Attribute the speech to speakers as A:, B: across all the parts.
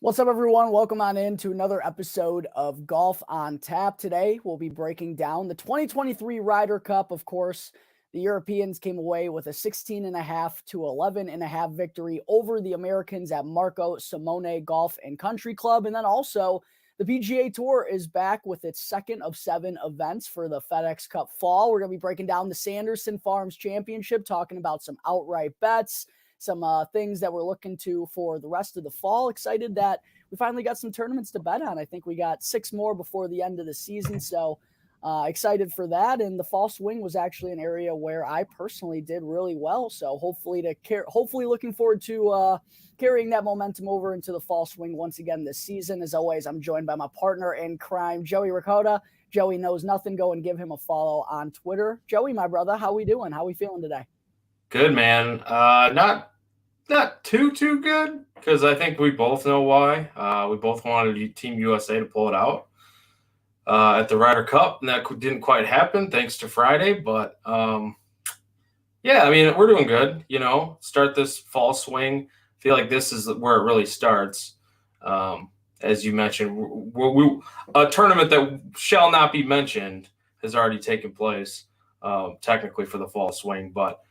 A: What's up, everyone? Welcome on in to another episode of Golf on Tap. Today, we'll be breaking down the 2023 Ryder Cup. Of course, the Europeans came away with a 16.5 to 11.5 victory over the Americans at Marco Simone Golf and Country Club. And then also, the PGA Tour is back with its second of 7 events for the FedEx Cup Fall. We're going to be breaking down the Sanderson Farms Championship, talking about some outright bets, some things that we're looking to for the rest of the fall. Excited that we finally got some tournaments to bet on. I think we got 6 more before the end of the season. So excited for that. And the fall swing was actually an area where I personally did really well. So hopefully looking forward to carrying that momentum over into the fall swing once again this season. As always, I'm joined by my partner in crime, Joey Ricotta. Joey knows nothing. Go and give him a follow on Twitter. Joey, my brother, how we doing? How we feeling today?
B: Good, man. Not too good, because I think we both know why. We both wanted Team USA to pull it out at the Ryder Cup, and that didn't quite happen thanks to Friday. But yeah, I mean, we're doing good. Start this fall swing. I feel like this is where it really starts. As you mentioned, a tournament that shall not be mentioned has already taken place, technically for the fall swing, but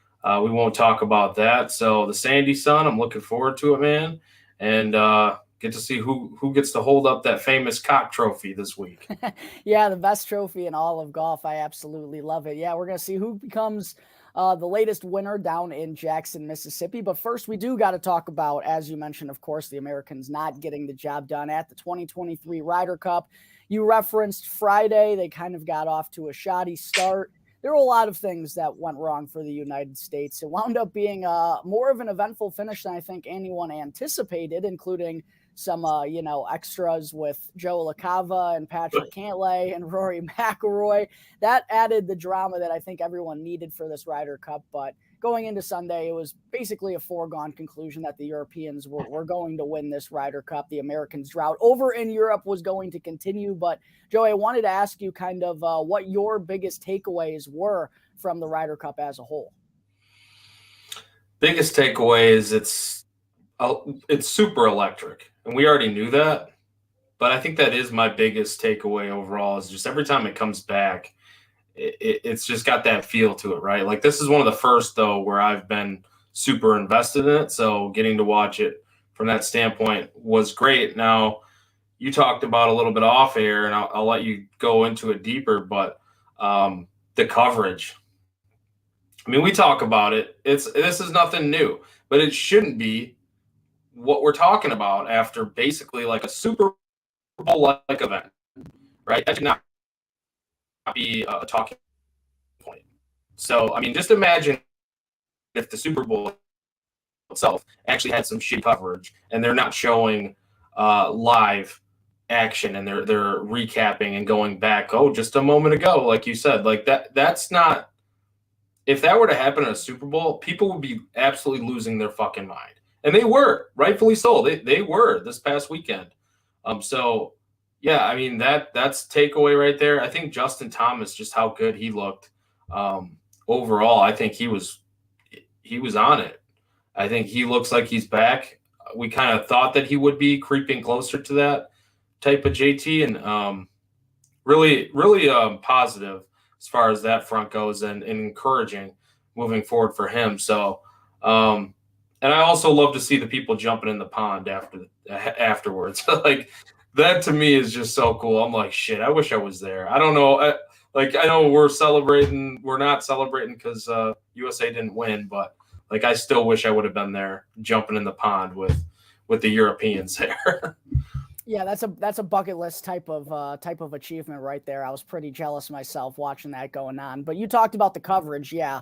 B: we won't talk about that. So the Sandy Sun, I'm looking forward to it, man, and get to see who gets to hold up that famous cock trophy this week.
A: Yeah, the best trophy in all of golf. I absolutely love it. Yeah, we're going to see who becomes the latest winner down in Jackson, Mississippi. But first, we do got to talk about, as you mentioned, of course, the Americans not getting the job done at the 2023 Ryder Cup. You referenced Friday. They kind of got off to a shoddy start. There were a lot of things that went wrong for the United States. It wound up being more of an eventful finish than I think anyone anticipated, including some, extras with Joe LaCava and Patrick Cantlay and Rory McIlroy. That added the drama that I think everyone needed for this Ryder Cup. But going into Sunday, it was basically a foregone conclusion that the Europeans were going to win this Ryder Cup. The Americans' drought over in Europe was going to continue. But, Joey, I wanted to ask you kind of what your biggest takeaways were from the Ryder Cup as a whole.
B: Biggest takeaway is it's super electric, and we already knew that. But I think that is my biggest takeaway overall, is just every time it comes back, it's just got that feel to it, right? Like, this is one of the first, though, where I've been super invested in it. So getting to watch it from that standpoint was great. Now, you talked about a little bit off air, and I'll let you go into it deeper, but the coverage. I mean, we talk about it. This is nothing new, but it shouldn't be what we're talking about after basically like a Super Bowl-like event, right? That should not be a talking point. So, I mean, just imagine if the Super Bowl itself actually had some shitty coverage and they're not showing live action and they're recapping and going back, just a moment ago, like you said, like that's not, if that were to happen in a Super Bowl, people would be absolutely losing their fucking mind. And they were, rightfully so. They were this past weekend. So yeah, I mean, that's takeaway right there. I think Justin Thomas, just how good he looked overall, I think he was on it. I think he looks like he's back. We kind of thought that he would be creeping closer to that type of JT, and really positive as far as that front goes, and encouraging moving forward for him. So, and I also love to see the people jumping in the pond afterwards. Like, that to me is just so cool. I'm like, shit, I wish I was there. I don't know. I know we're not celebrating because USA didn't win, but like, I still wish I would have been there jumping in the pond with the Europeans there.
A: Yeah, that's a bucket list type of achievement right there. I was pretty jealous myself watching that going on. But you talked about the coverage. Yeah.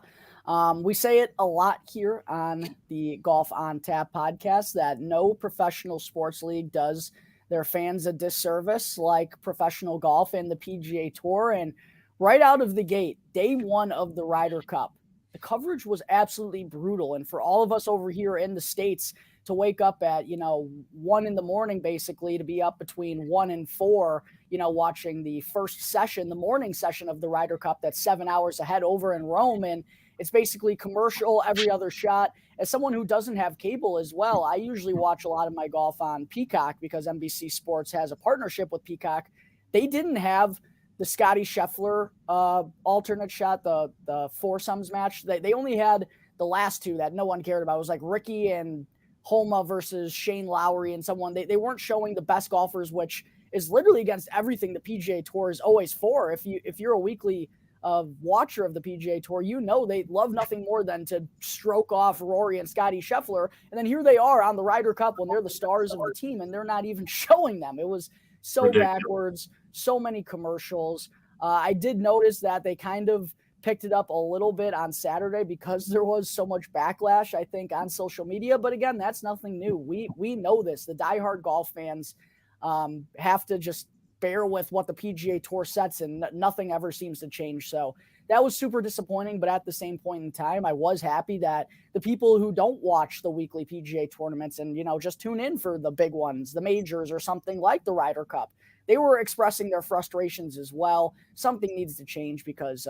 A: We say it a lot here on the Golf on Tap podcast that no professional sports league does their fans a disservice like professional golf and the PGA Tour. And right out of the gate, day one of the Ryder Cup, the coverage was absolutely brutal. And for all of us over here in the States to wake up at, 1 a.m, basically, to be up between 1 and 4, watching the first session, the morning session of the Ryder Cup, that's 7 hours ahead over in Rome. And It's basically commercial every other shot. As someone who doesn't have cable as well, I usually watch a lot of my golf on Peacock because NBC Sports has a partnership with Peacock. They didn't have the Scotty Scheffler alternate shot, the foursomes match. They only had the last two that no one cared about. It was like Ricky and Homa versus Shane Lowry and someone. They weren't showing the best golfers, which is literally against everything the PGA Tour is always for. If you're a weekly watcher of the PGA Tour, you know they love nothing more than to stroke off Rory and Scotty Scheffler. And then here they are on the Ryder Cup when they're the stars of the team, and they're not even showing them. It was so
B: Ridiculous.
A: backwards, so many commercials. I did notice that they kind of picked it up a little bit on Saturday because there was so much backlash, I think, on social media. But again, that's nothing new. We know this. The diehard golf fans have to just bear with what the PGA Tour sets, and nothing ever seems to change. So that was super disappointing. But at the same point in time, I was happy that the people who don't watch the weekly PGA tournaments and, just tune in for the big ones, the majors or something like the Ryder Cup, they were expressing their frustrations as well. Something needs to change because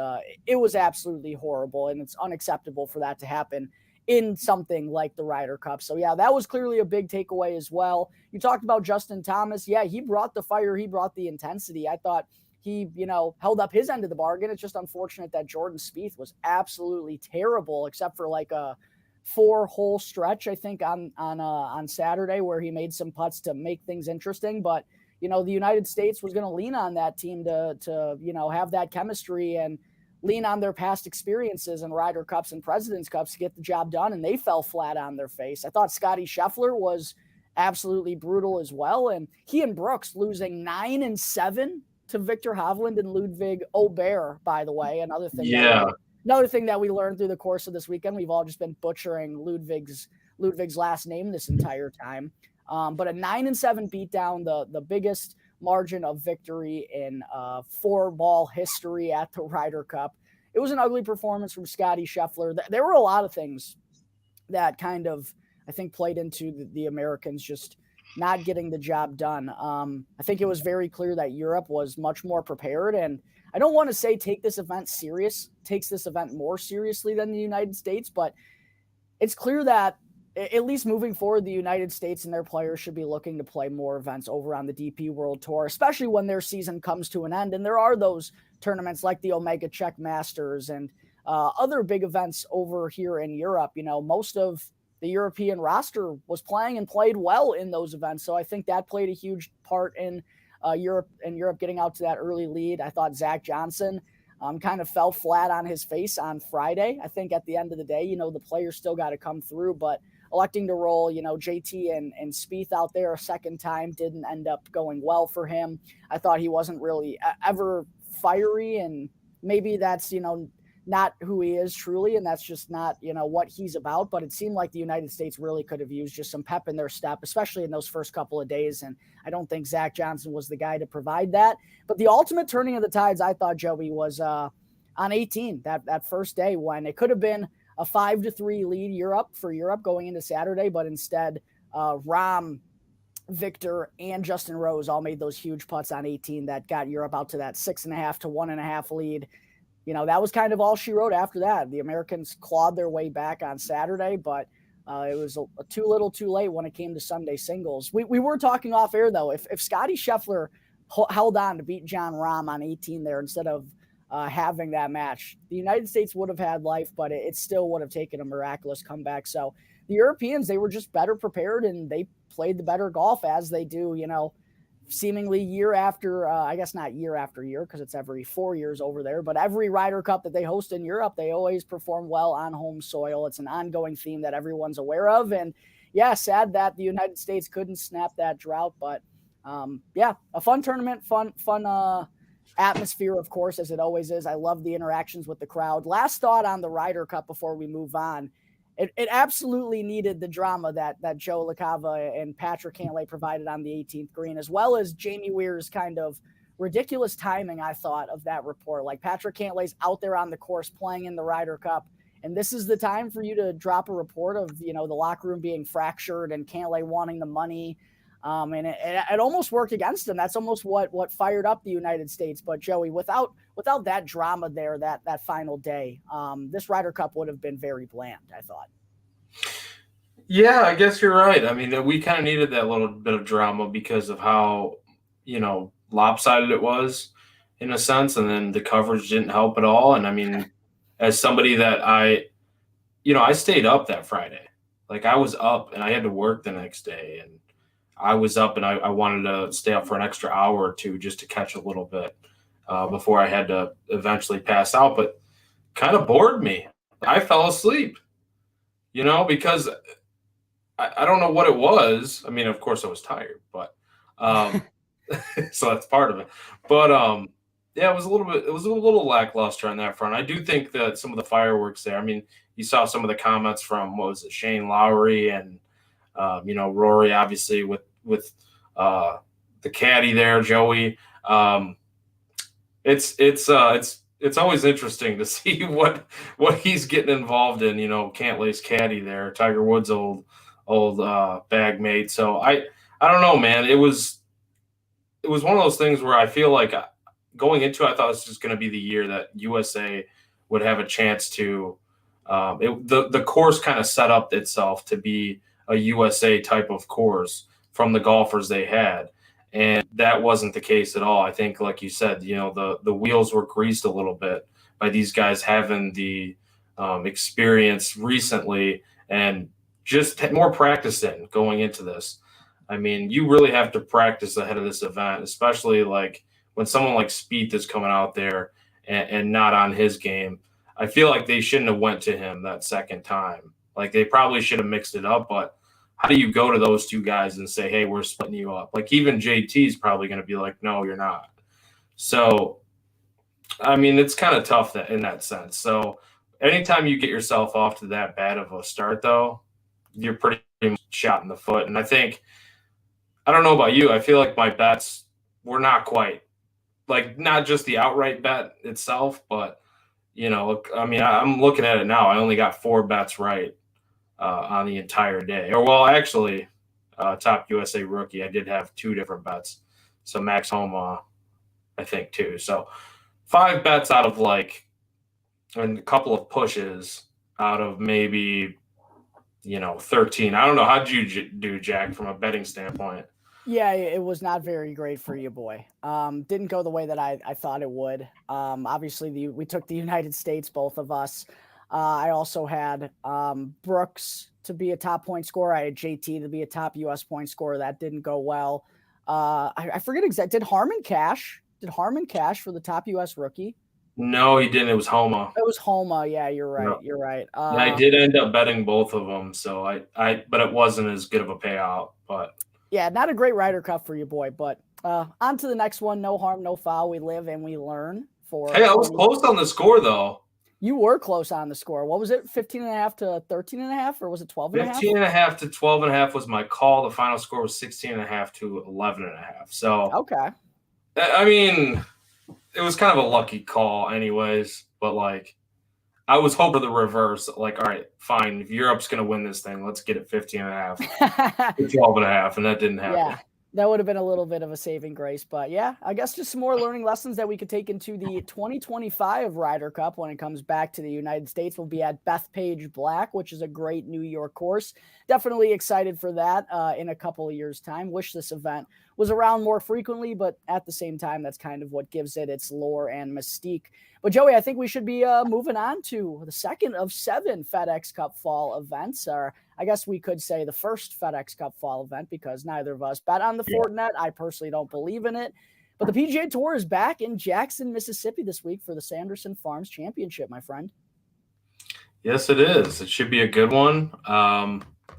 A: it was absolutely horrible, and it's unacceptable for that to happen in something like the Ryder Cup. So yeah, that was clearly a big takeaway as well. You talked about Justin Thomas. Yeah, he brought the fire. He brought the intensity. I thought he, held up his end of the bargain. It's just unfortunate that Jordan Spieth was absolutely terrible, except for like a 4-hole stretch, I think, on Saturday, where he made some putts to make things interesting. But, the United States was going to lean on that team to have that chemistry and lean on their past experiences in Ryder Cups and President's Cups to get the job done, and they fell flat on their face. I thought Scotty Scheffler was absolutely brutal as well, and he and Brooks losing 9 and 7 to Victor Hovland and Ludwig Aubert, by the way. Another thing that we learned through the course of this weekend. We've all just been butchering Ludwig's last name this entire time. But a 9 and 7 beatdown, the biggest margin of victory in 4-ball history at the Ryder Cup. It was an ugly performance from Scotty Scheffler. There were a lot of things that kind of, I think, played into the Americans just not getting the job done. I think it was very clear that Europe was much more prepared, and I don't want to say takes this event more seriously than the United States, but it's clear that at least moving forward, the United States and their players should be looking to play more events over on the DP World Tour, especially when their season comes to an end. And there are those tournaments like the Omega Czech Masters and other big events over here in Europe. Most of the European roster was playing and played well in those events. So I think that played a huge part in Europe getting out to that early lead. I thought Zach Johnson kind of fell flat on his face on Friday. I think at the end of the day, the players still got to come through, but electing to roll, JT and Spieth out there a second time didn't end up going well for him. I thought he wasn't really ever fiery, and maybe that's, not who he is truly, and that's just not, what he's about. But it seemed like the United States really could have used just some pep in their step, especially in those first couple of days. And I don't think Zach Johnson was the guy to provide that. But the ultimate turning of the tides, I thought, Joey, was on 18, that first day, when it could have been a 5-3 lead for Europe going into Saturday, but instead Rahm, Victor, and Justin Rose all made those huge putts on 18 that got Europe out to that 6.5 to 1.5 lead. That was kind of all she wrote after that. The Americans clawed their way back on Saturday, but it was too little too late when it came to Sunday singles. We were talking off air, though. If Scotty Scheffler held on to beat Jon Rahm on 18 there instead of having that match, the United States would have had life, but it still would have taken a miraculous comeback. So the Europeans, they were just better prepared, and they played the better golf, as they do, seemingly year after, I guess not year after year, because it's every 4 years over there, but every Ryder Cup that they host in Europe, they always perform well on home soil. It's an ongoing theme that everyone's aware of. And yeah, sad that the United States couldn't snap that drought, but yeah, a fun tournament, fun atmosphere, of course, as it always is. I love the interactions with the crowd. Last thought on the Ryder Cup before we move on. It absolutely needed the drama that Joe LaCava and Patrick Cantlay provided on the 18th green, as well as Jamie Weir's kind of ridiculous timing, I thought, of that report. Like, Patrick Cantlay's out there on the course playing in the Ryder Cup, and this is the time for you to drop a report of, the locker room being fractured and Cantlay wanting the money. And it almost worked against him. That's almost what fired up the United States. But Joey, without that drama there, that final day, this Ryder Cup would have been very bland, I thought.
B: Yeah, I guess you're right. I mean, we kind of needed that little bit of drama because of how, lopsided it was in a sense. And then the coverage didn't help at all. And I mean, as somebody that I stayed up that Friday. Like I was up and I had to work the next day. And I was up and I wanted to stay up for an extra hour or two just to catch a little bit before I had to eventually pass out. But kind of bored me. I fell asleep, because I don't know what it was. I mean, of course I was tired, but so that's part of it. But yeah, it was a little lackluster on that front. I do think that some of the fireworks there. I mean, you saw some of the comments from Shane Lowry and Rory, obviously with the caddy there, Joey. It's always interesting to see what he's getting involved in. Cantlay's caddy there, Tiger Woods' old bag mate. So I don't know, man. It was one of those things where I feel like going into it, I thought this was going to be the year that USA would have a chance to. The course kind of set up itself to be a USA type of course from the golfers they had, and that wasn't the case at all. I think, like you said, the wheels were greased a little bit by these guys having the experience recently and just had more practice in going into this. I mean, you really have to practice ahead of this event, especially like when someone like Spieth is coming out there and not on his game. I feel like they shouldn't have went to him that second time. Like they probably should have mixed it up, but how do you go to those two guys and say, hey, we're splitting you up? Like even JT is probably going to be like, no, you're not. So, I mean, it's kind of tough in that sense. So anytime you get yourself off to that bad of a start, though, you're pretty much shot in the foot. And I don't know about you, I feel like my bets were not quite, like not just the outright bet itself, but, I mean, I'm looking at it now. I only got 4 bets right on the entire day. Or, well, actually, top USA rookie, I did have 2 different bets. So Max Homa, I think, too. So 5 bets out of and a couple of pushes out of maybe 13. I don't know. How'd you do, Jack, from a betting standpoint?
A: Yeah, it was not very great for you, boy. Didn't go the way that I thought it would. Obviously, we took the United States, both of us. I also had Brooks to be a top point scorer. I had JT to be a top U.S. point scorer. That didn't go well. I forget exactly. Did Harmon cash for the top U.S. rookie?
B: No, he didn't. It was Homa.
A: It was Homa. Yeah, you're right. No. You're right.
B: I did end up betting both of them, so but it wasn't as good of a payout. But
A: yeah, not a great Ryder Cup for you, boy. But on to the next one. No harm, no foul. We live and we learn.
B: Hey, I was close on the score, though.
A: You were close on the score. What was it? 15.5 to 13.5, or was it 12.5?
B: 15.5 to 12.5 was my call. The final score was 16.5 to 11.5. So
A: okay.
B: I mean, it was kind of a lucky call, anyways. But I was hoping the reverse. Like, all right, fine. If Europe's going to win this thing, let's get it 15.5 to 12.5, and that didn't happen.
A: Yeah, that would have been a little bit of a saving grace. But yeah, I guess just some more learning lessons that we could take into the 2025 Ryder Cup when it comes back to the United States. We'll be at Bethpage Black, which is a great New York course. Definitely excited for that in a couple of years' time. Wish this event was around more frequently, but at the same time, that's kind of what gives it its lore and mystique. But Joey, I think we should be moving on to the second of 7 FedEx Cup fall events, or I guess we could say the first FedEx Cup fall event, because neither of us bet on the Fortinet. I personally don't believe in it. But the PGA Tour is back in Jackson, Mississippi this week for the Sanderson Farms Championship, my friend.
B: Yes, it is. It should be a good one.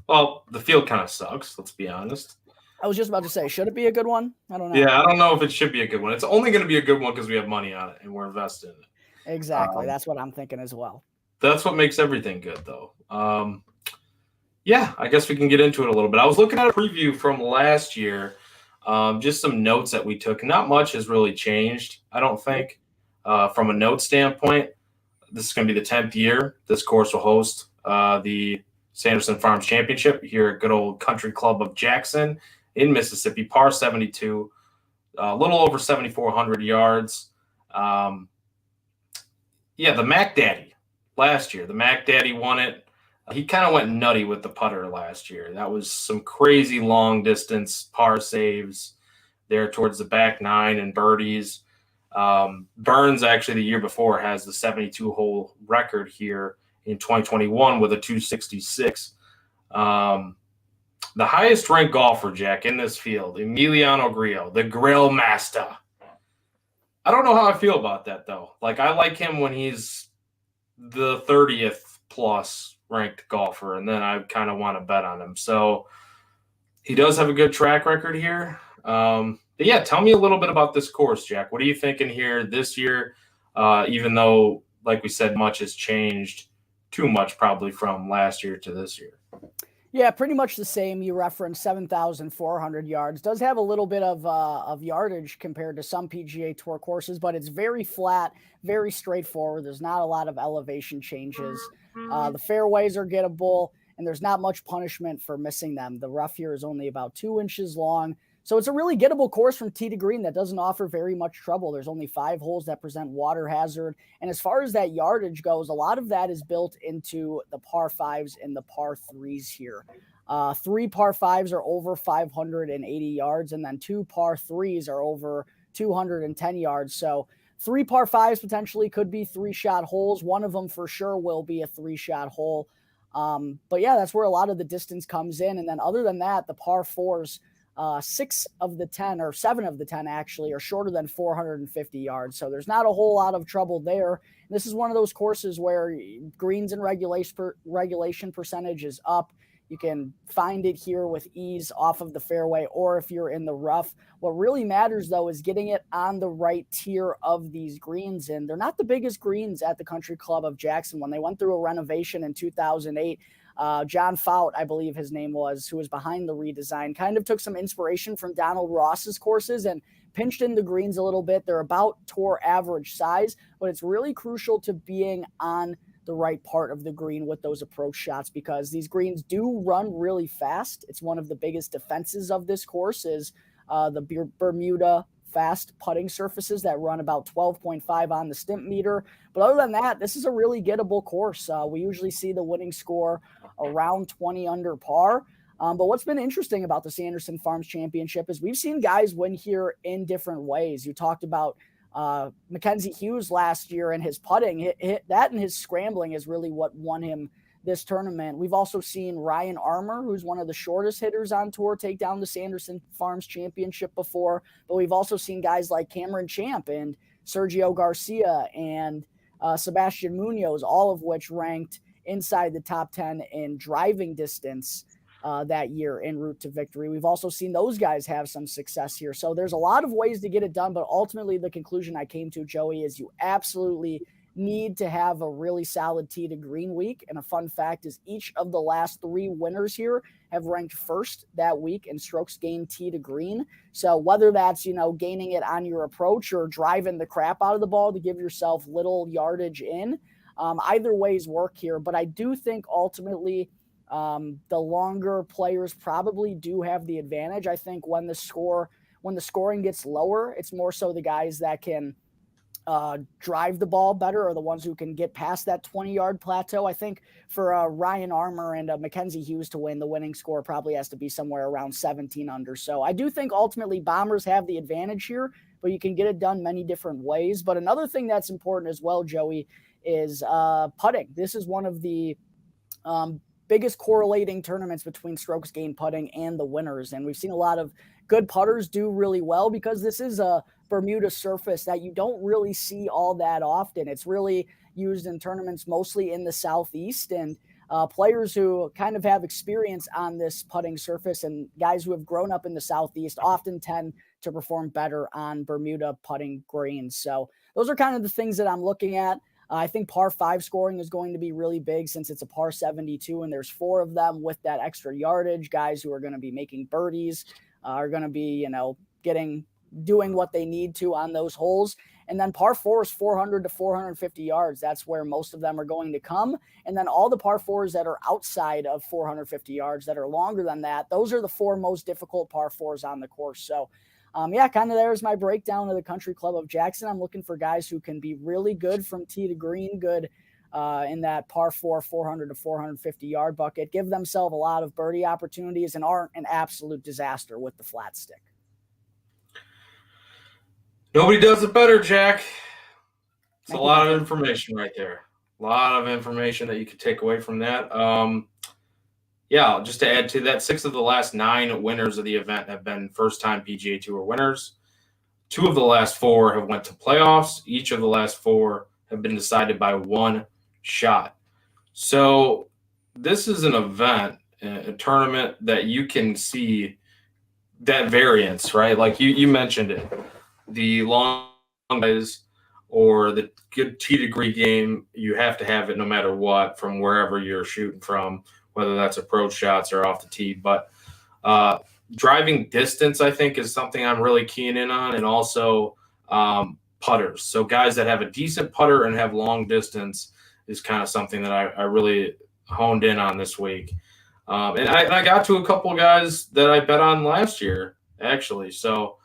B: Well, the field kind of sucks, let's be honest.
A: I was just about to say, should it be a good one? I don't know.
B: Yeah, I don't know if it should be a good one. It's only going to be a good one because we have money on it and we're invested in it.
A: Exactly. That's what I'm thinking as well.
B: That's what makes everything good, though. Yeah, I guess we can get into it a little bit. I was looking at a preview from last year, just some notes that we took. Not much has really changed, I don't think, from a note standpoint. This is going to be the 10th year. This course will host the Sanderson Farms Championship here at good old Country Club of Jackson. in Mississippi, par 72, a little over 7,400 yards. The Mac Daddy last year. The Mac Daddy won it. He kind of went nutty with the putter last year. That was some crazy long distance par saves there towards the back nine and birdies. Burns actually the year before has the 72-hole record here in 2021 with a 266. The highest ranked golfer, Jack, in this field, Emiliano Grillo, the Grill Master. I don't know how I feel about that, though. Like, I like him when he's the 30th plus ranked golfer, and then I kind of want to bet on him. So he does have a good track record here. But yeah, tell me a little bit about this course, Jack. What are you thinking here this year? Even though, like we said, much has changed, too much probably from last year to this year.
A: Yeah, pretty much the same. You referenced 7,400 yards. Does have a little bit of yardage compared to some PGA Tour courses, but it's very flat, very straightforward. There's not a lot of elevation changes. The fairways are gettable, and there's not much punishment for missing them. The rough here is only about 2 inches long. So it's a really gettable course from tee to green that doesn't offer very much trouble. There's only 5 holes that present water hazard. And as far as that yardage goes, a lot of that is built into the par 5s and the par 3s here. 3 par 5s are over 580 yards, and then 2 par 3s are over 210 yards. So 3 par 5s potentially could be 3-shot holes. One of them for sure will be a 3-shot hole. But yeah, that's where a lot of the distance comes in. And then other than that, the par 4s, 6 of the 10 or 7 of the 10 actually are shorter than 450 yards. So there's not a whole lot of trouble there. And this is one of those courses where greens and regulation percentage is up. You can find it here with ease off of the fairway, or if you're in the rough. What really matters, though, is getting it on the right tier of these greens. And they're not the biggest greens at the Country Club of Jackson. When they went through a renovation in 2008, John Fout, I believe his name was, who was behind the redesign, kind of took some inspiration from Donald Ross's courses and pinched in the greens a little bit. They're about tour average size, but it's really crucial to being on the right part of the green with those approach shots, because these greens do run really fast. It's one of the biggest defenses of this course is the Bermuda fast putting surfaces that run about 12.5 on the stimp meter. But other than that, this is a really gettable course. We usually see the winning score around 20 under par. But what's been interesting about the Sanderson Farms Championship is we've seen guys win here in different ways. You talked about Mackenzie Hughes last year and his putting. That and his scrambling is really what won him this tournament. We've also seen Ryan Armour, who's one of the shortest hitters on tour, take down the Sanderson Farms Championship before. But we've also seen guys like Cameron Champ and Sergio Garcia and Sebastian Munoz, all of which ranked inside the top 10 in driving distance that year en route to victory. We've also seen those guys have some success here. So there's a lot of ways to get it done, but ultimately the conclusion I came to, Joey, is you absolutely need to have a really solid tee to green week. And a fun fact is each of the last 3 winners here have ranked first that week in strokes gained tee to green. So whether that's, gaining it on your approach or driving the crap out of the ball to give yourself little yardage in, either ways work here. But I do think ultimately the longer players probably do have the advantage. I think when the scoring gets lower, it's more so the guys that can drive the ball better are the ones who can get past that 20-yard plateau. I think for Ryan Armour and Mackenzie Hughes to win, the winning score probably has to be somewhere around 17 under. So I do think ultimately Bombers have the advantage here, but you can get it done many different ways. But another thing that's important as well, Joey, is putting. This is one of the biggest correlating tournaments between strokes gained putting and the winners. And we've seen a lot of good putters do really well because this is a Bermuda surface that you don't really see all that often. It's really used in tournaments mostly in the Southeast, and players who kind of have experience on this putting surface and guys who have grown up in the Southeast often tend to perform better on Bermuda putting greens. So those are kind of the things that I'm looking at. I think par 5 scoring is going to be really big since it's a par 72 and there's 4 of them with that extra yardage. Guys who are going to be making birdies are going to be, getting doing what they need to on those holes. And then par fours, 400 to 450 yards. That's where most of them are going to come. And then all the par fours that are outside of 450 yards that are longer than that, those are the 4 most difficult par fours on the course. So, kind of there's my breakdown of the Country Club of Jackson. I'm looking for guys who can be really good from tee to green, good in that par 4, 400 to 450 yard bucket, give themselves a lot of birdie opportunities, and aren't an absolute disaster with the flat stick.
B: Nobody does it better, Jack. It's a lot of information right there. A lot of information that you could take away from that. Just to add to that, 6 of the last 9 winners of the event have been first-time PGA Tour winners. 2 of the last 4 have went to playoffs. Each of the last 4 have been decided by 1 shot. So this is an event, a tournament that you can see that variance, right? Like you mentioned it. The long guys or the good tee degree game, you have to have it no matter what from wherever you're shooting from, whether that's approach shots or off the tee. But driving distance, I think, is something I'm really keying in on, and also putters. So guys that have a decent putter and have long distance is kind of something that I really honed in on this week. And I got to a couple of guys that I bet on last year, actually. So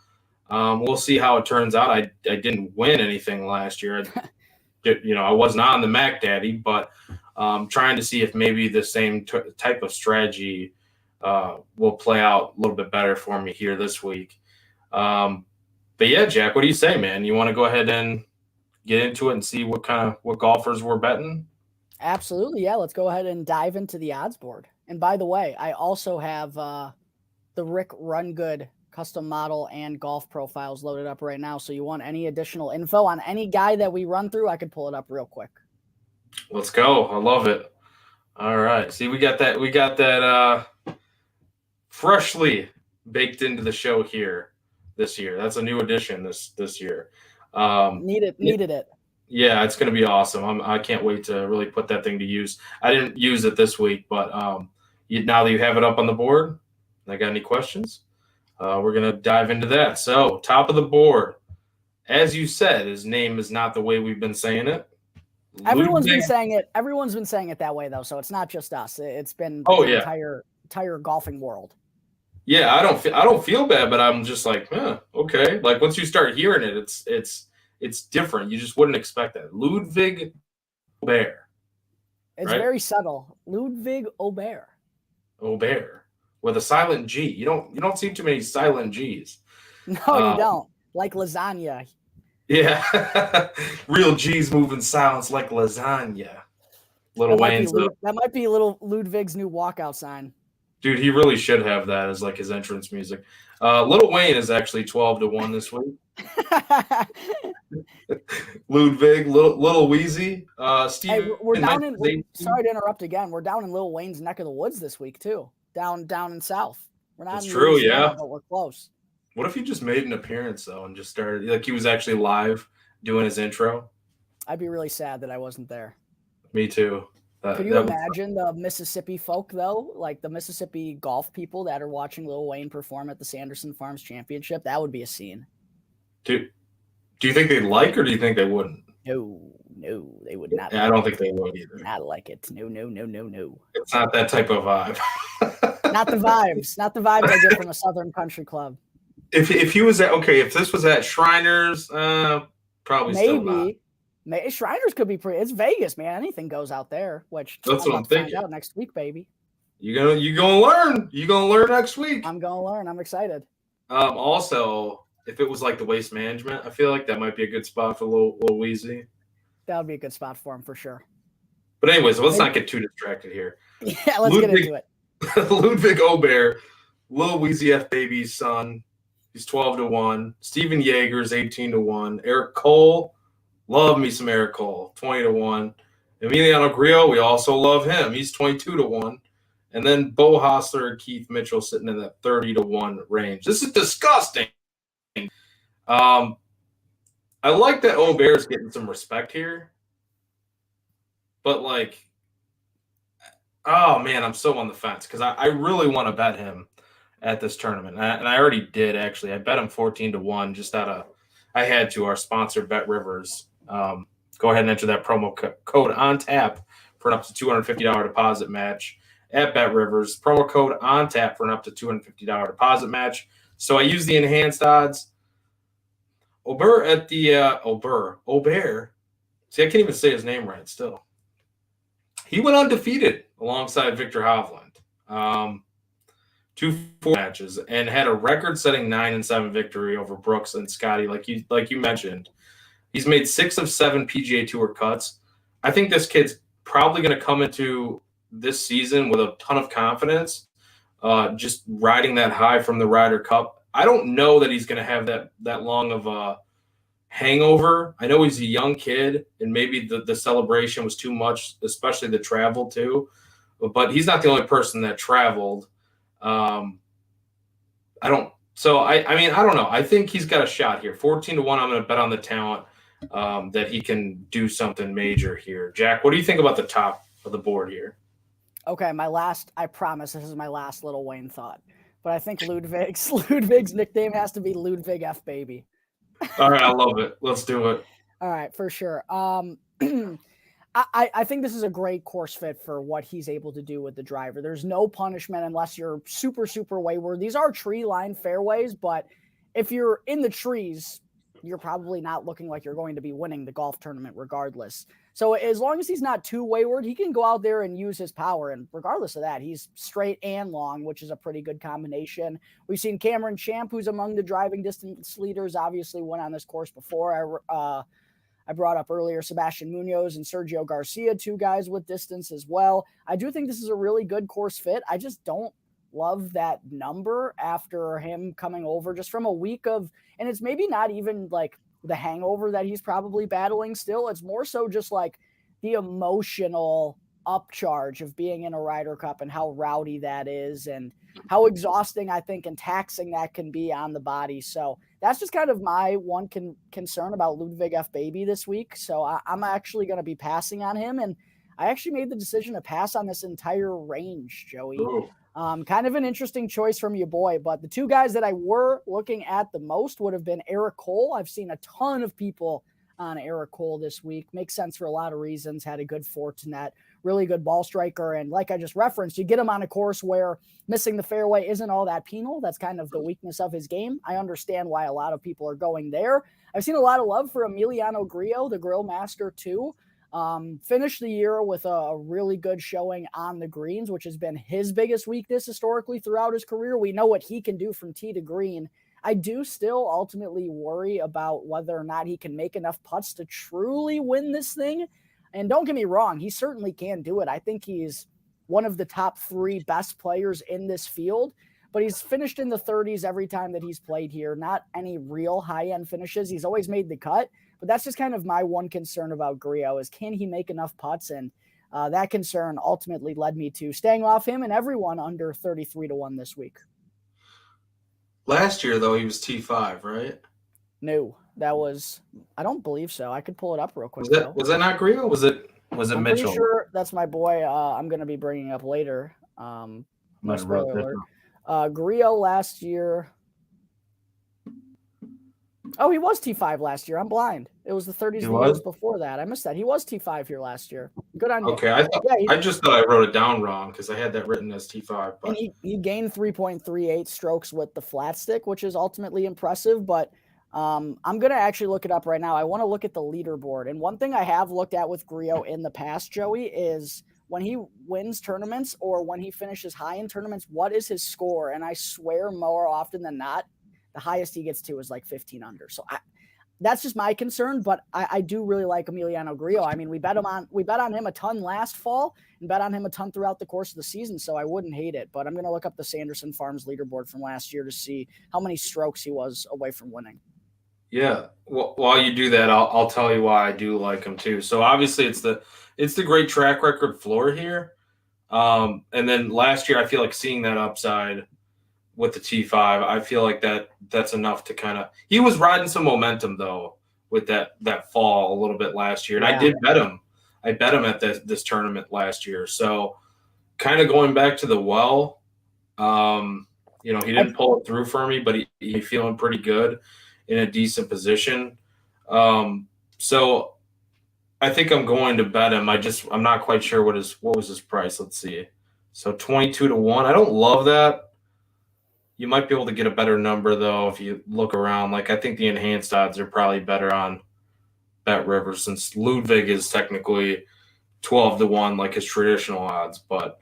B: we'll see how it turns out. I didn't win anything last year. I wasn't on the Mac Daddy, but trying to see if maybe the same type of strategy will play out a little bit better for me here this week. But yeah, Jack, what do you say, man? You want to go ahead and get into it and see what golfers we're betting?
A: Absolutely, yeah. Let's go ahead and dive into the odds board. And by the way, I also have the Rick Rungood custom model and golf profiles loaded up right now. So you want any additional info on any guy that we run through, I could pull it up real quick.
B: Let's go. I love it. All right. See, we got that freshly baked into the show here this year. That's a new addition this year.
A: Needed it.
B: Yeah, it's going to be awesome. I can't wait to really put that thing to use. I didn't use it this week, but now that you have it up on the board, I got any questions? We're going to dive into that. So, top of the board, as you said, his name is not the way we've been saying it.
A: Everyone's been saying it. Everyone's been saying it that way, though. So it's not just us. It's been the entire golfing world.
B: Yeah, I don't feel bad, but I'm just like, okay. Like once you start hearing it, it's different. You just wouldn't expect that. Ludwig Aubert.
A: It's very subtle. Ludwig Aubert.
B: Aubert with a silent G. You don't see too many silent G's.
A: No, you don't. Like lasagna.
B: Yeah. Real G's moving silence like lasagna.
A: That might be little Ludwig's new walkout sign.
B: Dude, he really should have that as like his entrance music. Lil Wayne is actually 12-1 this week. Ludwig, Little Wheezy, Steve.
A: Hey, we're down in. Sorry to interrupt again. We're down in Lil Wayne's neck of the woods this week too. Down in South. We're not. That's
B: true, yeah.
A: But we're close.
B: What if he just made an appearance though and just started like he was actually live doing his intro?
A: I'd be really sad that I wasn't there.
B: Me too.
A: Could you imagine the Mississippi folk though, like the Mississippi golf people that are watching Lil Wayne perform at the Sanderson Farms Championship? That would be a scene.
B: Do you think they'd like, or do you think they wouldn't?
A: No, they would not.
B: Yeah, I don't think they would either.
A: Not like it. No.
B: It's not that type of vibe.
A: Not the vibes. Not the vibes I get from a Southern country club.
B: If he was if this was at Shriners, probably still not.
A: Maybe Shriners could be pretty. It's Vegas, man. Anything goes out there. Which
B: that's what I'm thinking.
A: Find out next week, baby.
B: You gonna learn. You gonna learn next week.
A: I'm gonna learn. I'm excited.
B: Also, if it was like the Waste Management, I feel like that might be a good spot for Lil Weezy.
A: That would be a good spot for him for sure.
B: But anyways, let's not get too distracted here.
A: Yeah, let's get into it.
B: Ludwig Aubert, Lil Weezy F Baby's son. He's 12-1. Steven Yeager's 18-1. Eric Cole, love me some Eric Cole, 20-1. Emiliano Grillo, we also love him. He's 22-1. And then Bo Hostler and Keith Mitchell sitting in that 30-1 range. This is disgusting. I like that Aubert's getting some respect here. But like, oh man, I'm so on the fence because I really want to bet him. at this tournament. And I already did, actually. I bet him 14-1 just I had to, our sponsor, Bet Rivers. Go ahead and enter that promo code on tap for an up to $250 deposit match at Bet Rivers. Promo code on tap for an up to $250 deposit match. So I use the enhanced odds. Aubert. See, I can't even say his name right still. He went undefeated alongside Victor Hovland. 2 4 matches and had a record-setting 9-7 victory over Brooks and Scotty, like you mentioned. He's made 6 of 7 PGA Tour cuts. I think this kid's probably going to come into this season with a ton of confidence, just riding that high from the Ryder Cup. I don't know that he's going to have that long of a hangover. I know he's a young kid, and maybe the celebration was too much, especially the travel too. But he's not the only person that traveled. I don't know. I think he's got a shot here. 14-1. I'm going to bet on the talent that he can do something major here. Jack, what do you think about the top of the board here?
A: Okay, I promise this is my last Little Wayne thought, but I think Ludwig's nickname has to be Ludwig F. Baby.
B: All right, I love it. Let's do it.
A: All right, for sure. I think this is a great course fit for what he's able to do with the driver. There's no punishment unless you're super, super wayward. These are tree-lined fairways, but if you're in the trees, you're probably not looking like you're going to be winning the golf tournament regardless. So as long as he's not too wayward, he can go out there and use his power. And regardless of that, he's straight and long, which is a pretty good combination. We've seen Cameron Champ, who's among the driving distance leaders, obviously went on this course before. I brought up earlier Sebastian Munoz and Sergio Garcia, 2 guys with distance as well. I do think this is a really good course fit. I just don't love that number after him coming over just from a week of, and it's maybe not even like the hangover that he's probably battling still. It's more so just like the emotional upcharge of being in a Ryder Cup and how rowdy that is and how exhausting I think and taxing that can be on the body. So that's just kind of my one concern about Ludwig F. Baby this week. So I'm actually going to be passing on him. And I actually made the decision to pass on this entire range, Joey. Kind of an interesting choice from your boy, but the 2 guys that I were looking at the most would have been Eric Cole. I've seen a ton of people on Eric Cole this week. Makes sense for a lot of reasons. Had a good Fortinet, really good ball striker. And like I just referenced, you get him on a course where missing the fairway isn't all that penal. That's kind of the weakness of his game. I understand why a lot of people are going there. I've seen a lot of love for Emiliano Grillo, the Grill Master too. Finished the year with a really good showing on the greens, which has been his biggest weakness historically throughout his career. We know what he can do from tee to green. I do still ultimately worry about whether or not he can make enough putts to truly win this thing. And don't get me wrong, he certainly can do it. I think he's one of the top 3 best players in this field, but he's finished in the 30s every time that he's played here. Not any real high-end finishes. He's always made the cut, but that's just kind of my one concern about Grillo is can he make enough putts? And that concern ultimately led me to staying off him and everyone under 33-1 this week.
B: Last year, though, he was T5, right?
A: No, that was – I don't believe so. I could pull it up real quick.
B: Was that not Grillo? Was it
A: I'm
B: Mitchell?
A: Pretty sure that's my boy I'm going to be bringing up later. No spoiler alert. Grillo last year – oh, he was T5 last year. I'm blind. It was the 30s the years before that. I missed that. He was T5 here last year. Good on you.
B: Okay, I just thought I wrote it down wrong because I had that written as T5. But.
A: And he gained 3.38 strokes with the flat stick, which is ultimately impressive. But I'm going to actually look it up right now. I want to look at the leaderboard. And one thing I have looked at with Grillo in the past, Joey, is when he wins tournaments or when he finishes high in tournaments, what is his score? And I swear more often than not, the highest he gets to is like 15 under. So that's just my concern, but I do really like Emiliano Grillo. I mean, we bet on him a ton last fall and bet on him a ton throughout the course of the season, so I wouldn't hate it. But I'm going to look up the Sanderson Farms leaderboard from last year to see how many strokes he was away from winning.
B: Yeah, well, while you do that, I'll tell you why I do like him too. So obviously, it's the great track record floor here, and then last year I feel like seeing that upside with the T5, I feel like that's enough to kind of – he was riding some momentum, though, with that fall a little bit last year. And I did bet him. I bet him at this tournament last year. So kind of going back to the He didn't pull it through for me, but he feeling pretty good in a decent position. So I think I'm going to bet him. I'm not quite sure what was his price. Let's see. So 22-1. I don't love that. You might be able to get a better number though if you look around. Like I think the enhanced odds are probably better on Bet River since Ludwig is technically 12-1 like his traditional odds, but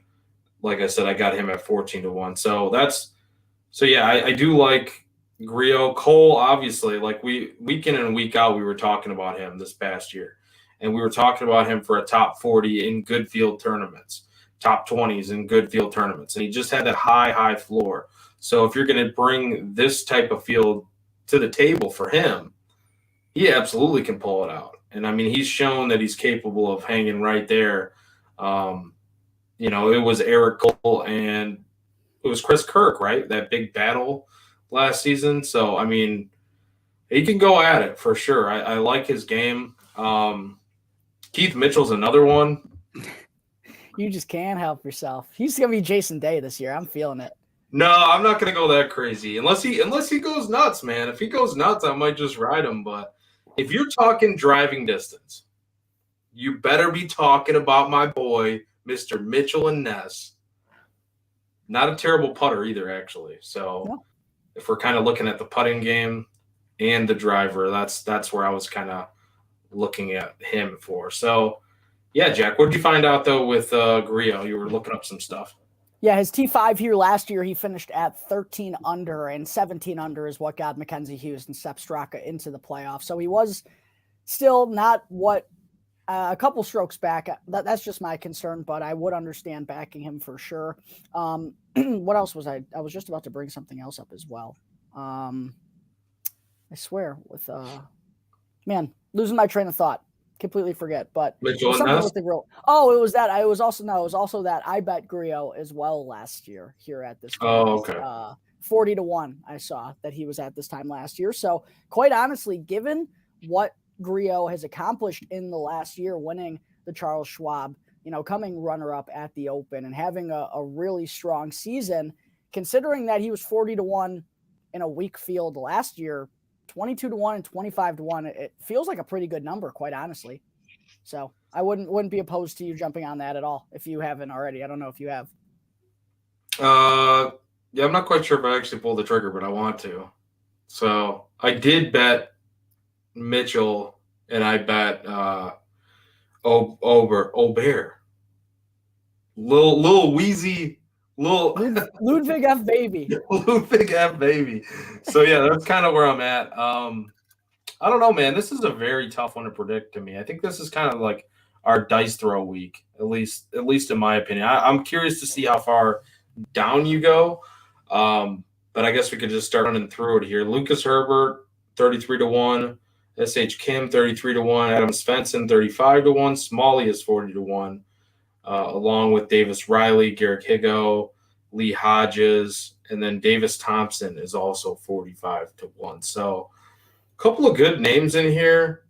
B: like I said, I got him at 14-1. So yeah, I do like Griot. Cole, obviously, like week in and week out, we were talking about him this past year. And we were talking about him for a top 40 in good field tournaments, top 20s in good field tournaments. And he just had that high floor. So if you're going to bring this type of field to the table for him, he absolutely can pull it out. And I mean, he's shown that he's capable of hanging right there. It was Eric Cole and it was Chris Kirk, right? That big battle last season. So, I mean, he can go at it for sure. I like his game. Keith Mitchell's another one.
A: You just can't help yourself. He's going to be Jason Day this year. I'm feeling it.
B: No, I'm not going to go that crazy unless he goes nuts, man. If he goes nuts, I might just ride him. But if you're talking driving distance, you better be talking about my boy, Mr. Mitchell and Ness. Not a terrible putter either, actually. So if we're kind of looking at the putting game and the driver, that's where I was kind of looking at him for. So, yeah, Jack, what did you find out, though, with Griot? You were looking up some stuff.
A: Yeah, his T5 here last year, he finished at 13 under, and 17 under is what got Mackenzie Hughes and Sepp Straka into the playoffs. So he was still not what a couple strokes back. That's just my concern, but I would understand backing him for sure. What else was I was just about to bring something else up as well. I swear with losing my train of thought. Completely forget, but
B: Mitchell
A: something with the grill. Oh, it was that. It was also that I bet Griot as well last year here at this time.
B: Oh, okay.
A: 40-1 I saw that he was at this time last year. So quite honestly, given what Griot has accomplished in the last year, winning the Charles Schwab, coming runner-up at the Open and having a really strong season, considering that he was 40-1 in a weak field last year, 22-1 and 25-1. It feels like a pretty good number, quite honestly. So I wouldn't be opposed to you jumping on that at all if you haven't already. I don't know if you have.
B: Yeah, I'm not quite sure if I actually pulled the trigger, but I want to. So I did bet Mitchell and I bet Aubert. Little wheezy.
A: Ludwig F. Baby.
B: Ludwig F. Baby. So, yeah, that's kind of where I'm at. I don't know, man. This is a very tough one to predict to me. I think this is kind of like our dice throw week, at least in my opinion. I'm curious to see how far down you go. But I guess we could just start running through it here. Lucas Herbert, 33-1. S.H. Kim, 33-1. Adam Svensson, 35-1. Smalley is 40-1. Along with Davis Riley, Garrick Higo, Lee Hodges, and then Davis Thompson is also 45-1. So a couple of good names in here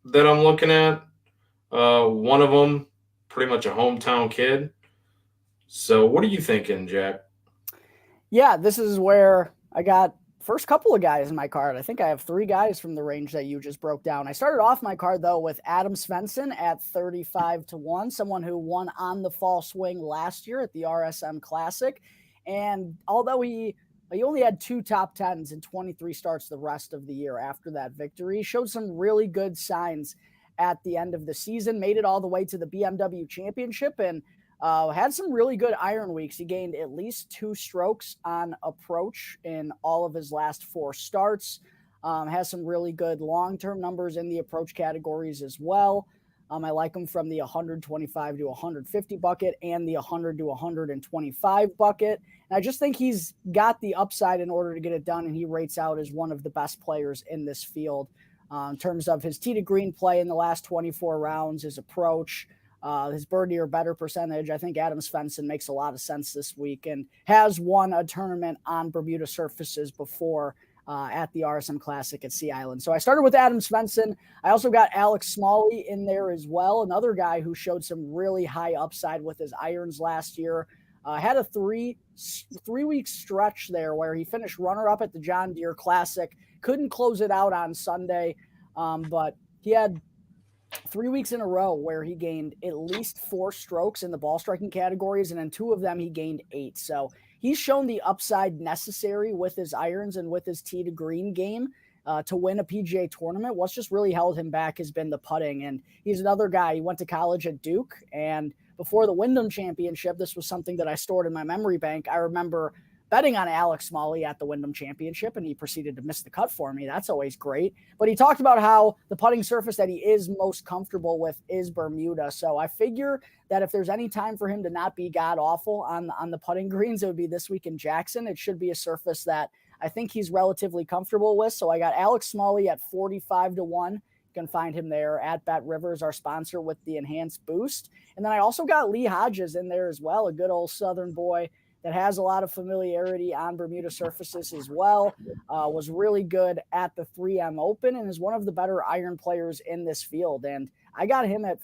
B: that I'm looking at. One of them, pretty much a hometown kid. So what are you thinking, Jack?
A: Yeah, this is where I got first couple of guys in my card. I think I have 3 guys from the range that you just broke down. I started off my card, though, with Adam Svensson at 35-1, someone who won on the fall swing last year at the RSM Classic. And although he only had 2 top 10s in 23 starts the rest of the year after that victory, he showed some really good signs at the end of the season, made it all the way to the BMW Championship, and had some really good iron weeks. He gained at least 2 strokes on approach in all of his last 4 starts. Has some really good long-term numbers in the approach categories as well. I like him from the 125 to 150 bucket and the 100 to 125 bucket. And I just think he's got the upside in order to get it done, and he rates out as one of the best players in this field in terms of his tee to green play in the last 24 rounds, his approach, his birdie or better percentage. I think Adam Svensson makes a lot of sense this week and has won a tournament on Bermuda surfaces before at the RSM Classic at Sea Island. So I started with Adam Svensson. I also got Alex Smalley in there as well, another guy who showed some really high upside with his irons last year. Had a 3 3-week stretch there where he finished runner-up at the John Deere Classic. Couldn't close it out on Sunday, but he had 3 weeks in a row where he gained at least 4 strokes in the ball striking categories, and in 2 of them he gained 8. So he's shown the upside necessary with his irons and with his tee to green game to win a PGA tournament. What's just really held him back has been the putting, and he's another guy. He went to college at Duke, and before the Wyndham Championship, this was something that I stored in my memory bank. I remember betting on Alex Smalley at the Wyndham Championship, and he proceeded to miss the cut for me. That's always great. But he talked about how the putting surface that he is most comfortable with is Bermuda. So I figure that if there's any time for him to not be god-awful on the putting greens, it would be this week in Jackson. It should be a surface that I think he's relatively comfortable with. So I got Alex Smalley at 45-1. You can find him there at Bet Rivers, our sponsor with the enhanced boost. And then I also got Lee Hodges in there as well, a good old Southern boy that has a lot of familiarity on Bermuda surfaces as well, was really good at the 3M Open and is one of the better iron players in this field. And I got him at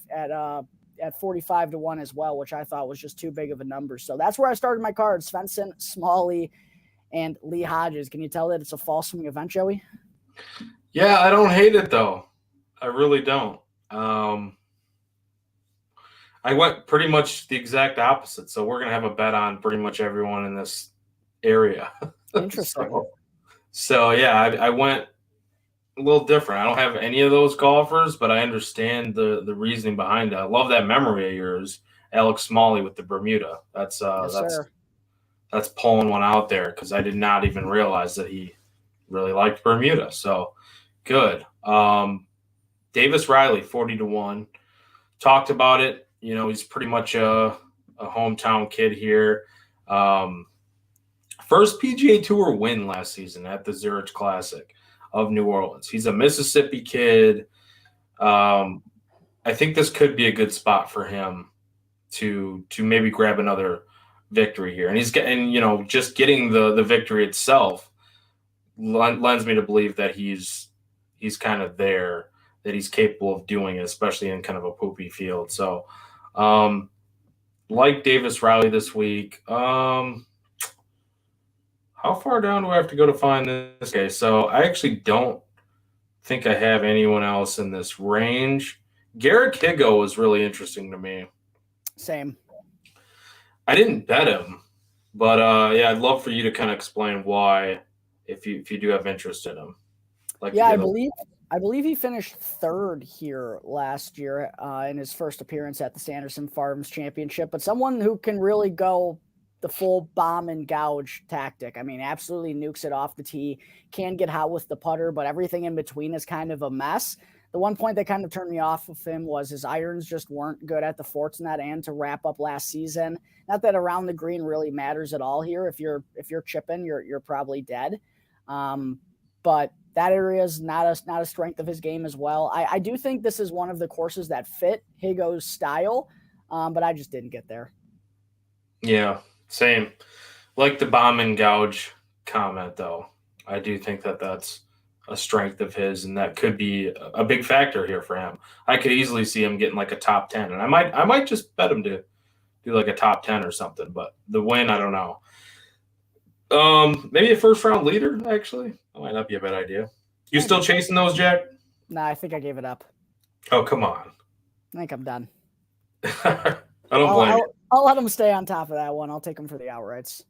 A: 45-1 as well, which I thought was just too big of a number. So that's where I started my cards: Svensson, Smalley, and Lee Hodges. Can you tell that it's a fall swing event, Joey?
B: Yeah, I don't hate it though. I really don't. I went pretty much the exact opposite. So we're going to have a bet on pretty much everyone in this area.
A: Interesting.
B: So yeah, I went a little different. I don't have any of those golfers, but I understand the reasoning behind it. I love that memory of yours, Alex Smalley with the Bermuda. That's pulling one out there because I did not even realize that he really liked Bermuda. So good. Davis Riley, 40-1. Talked about it. You know, he's pretty much a hometown kid here. First PGA Tour win last season at the Zurich Classic of New Orleans. He's a Mississippi kid. I think this could be a good spot for him to maybe grab another victory here. And he's getting, you know, just getting the victory itself lends me to believe that he's kind of there, that he's capable of doing it, especially in kind of a poopy field. So, like Davis Riley this week. How far down do I have to go to find this? Okay, so I actually don't think I have anyone else in this range. Garrick Higo was really interesting to me.
A: Same.
B: I didn't bet him, but yeah, I'd love for you to kind of explain why, if you do have interest in him. Like,
A: yeah, I believe he finished third here last year in his first appearance at the Sanderson Farms Championship, but someone who can really go the full bomb and gouge tactic. I mean, absolutely nukes it off the tee, can get hot with the putter, but everything in between is kind of a mess. The one point that kind of turned me off of him was his irons just weren't good at the Fortinet and to wrap up last season. Not that around the green really matters at all here. If you're chipping, you're probably dead. But that area is not a strength of his game as well. I do think this is one of the courses that fit Higo's style, but I just didn't get there.
B: Yeah, same. Like the bomb and gouge comment, though. I do think that that's a strength of his, and that could be a big factor here for him. I could easily see him getting like a top 10, and I might just bet him to do like a top 10 or something, but the win, I don't know. Maybe a first round leader, actually. That might not be a bad idea. You still chasing those, Jack?
A: Nah, I think I gave it up.
B: Oh, come on.
A: I think I'm done.
B: I don't blame you.
A: I'll let him stay on top of that one. I'll take him for the outrights.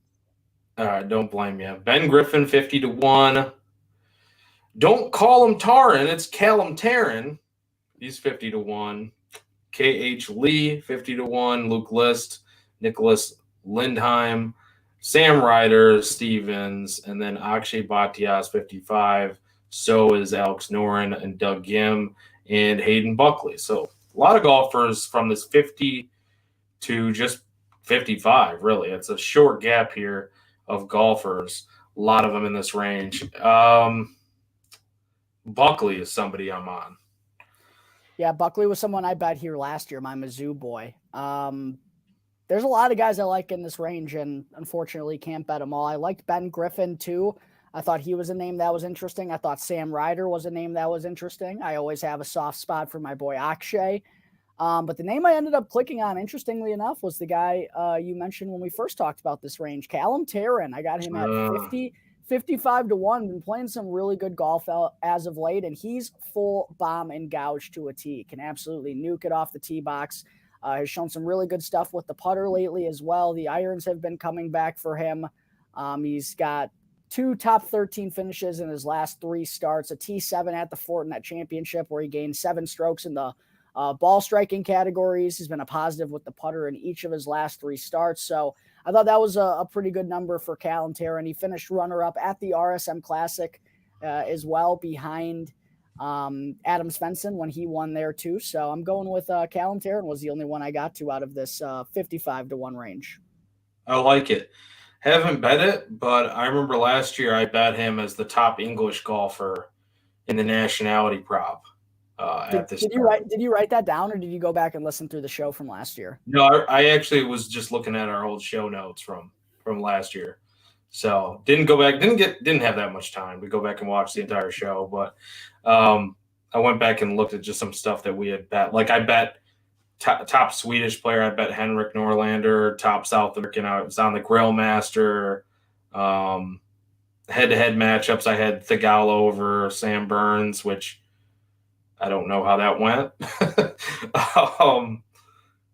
B: All right, don't blame you. Ben Griffin, 50-1. Don't call him Taran. It's Callum Taryn. He's 50-1. K.H. Lee, 50-1. Luke List, Nicholas Lindheim, Sam Ryder, Stevens, and then Akshay Bhatia, 55. So is Alex Noren and Doug Gim and Hayden Buckley. So a lot of golfers from this 50 to just 55, really. It's a short gap here of golfers. A lot of them in this range. Buckley is somebody I'm on.
A: Yeah, Buckley was someone I bet here last year, my Mizzou boy. There's a lot of guys I like in this range, and unfortunately can't bet them all. I liked Ben Griffin, too. I thought he was a name that was interesting. I thought Sam Ryder was a name that was interesting. I always have a soft spot for my boy Akshay. But the name I ended up clicking on, interestingly enough, was the guy you mentioned when we first talked about this range, Callum Tarrant. I got him at 55 to 1. Been playing some really good golf as of late, and he's full bomb and gouge to a tee. Can absolutely nuke it off the tee box. Has shown some really good stuff with the putter lately as well. The irons have been coming back for him. He's got 2 top 13 finishes in his last 3 starts, a T7 at the Fortinet Championship where he gained 7 strokes in the ball striking categories. He's been a positive with the putter in each of his last 3 starts. So I thought that was a pretty good number for Callum Tarrant. He finished runner-up at the RSM Classic as well, behind Adam Svensson when he won there too. So I'm going with Callum Tarrant was the only one I got to out of this 55 to 1 range.
B: I like it. Haven't bet it, but I remember last year I bet him as the top English golfer in the nationality prop.
A: Did you write that down, or did you go back and listen through the show from last year?
B: No, I actually was just looking at our old show notes from last year. So didn't go back, didn't have that much time to go back and watch the entire show, but I went back and looked at just some stuff that we had bet. Like I bet top Swedish player, I bet Henrik Norlander, top South American. I was on the Grill Master. Head-to-head matchups, I had Thigala over Sam Burns, which I don't know how that went.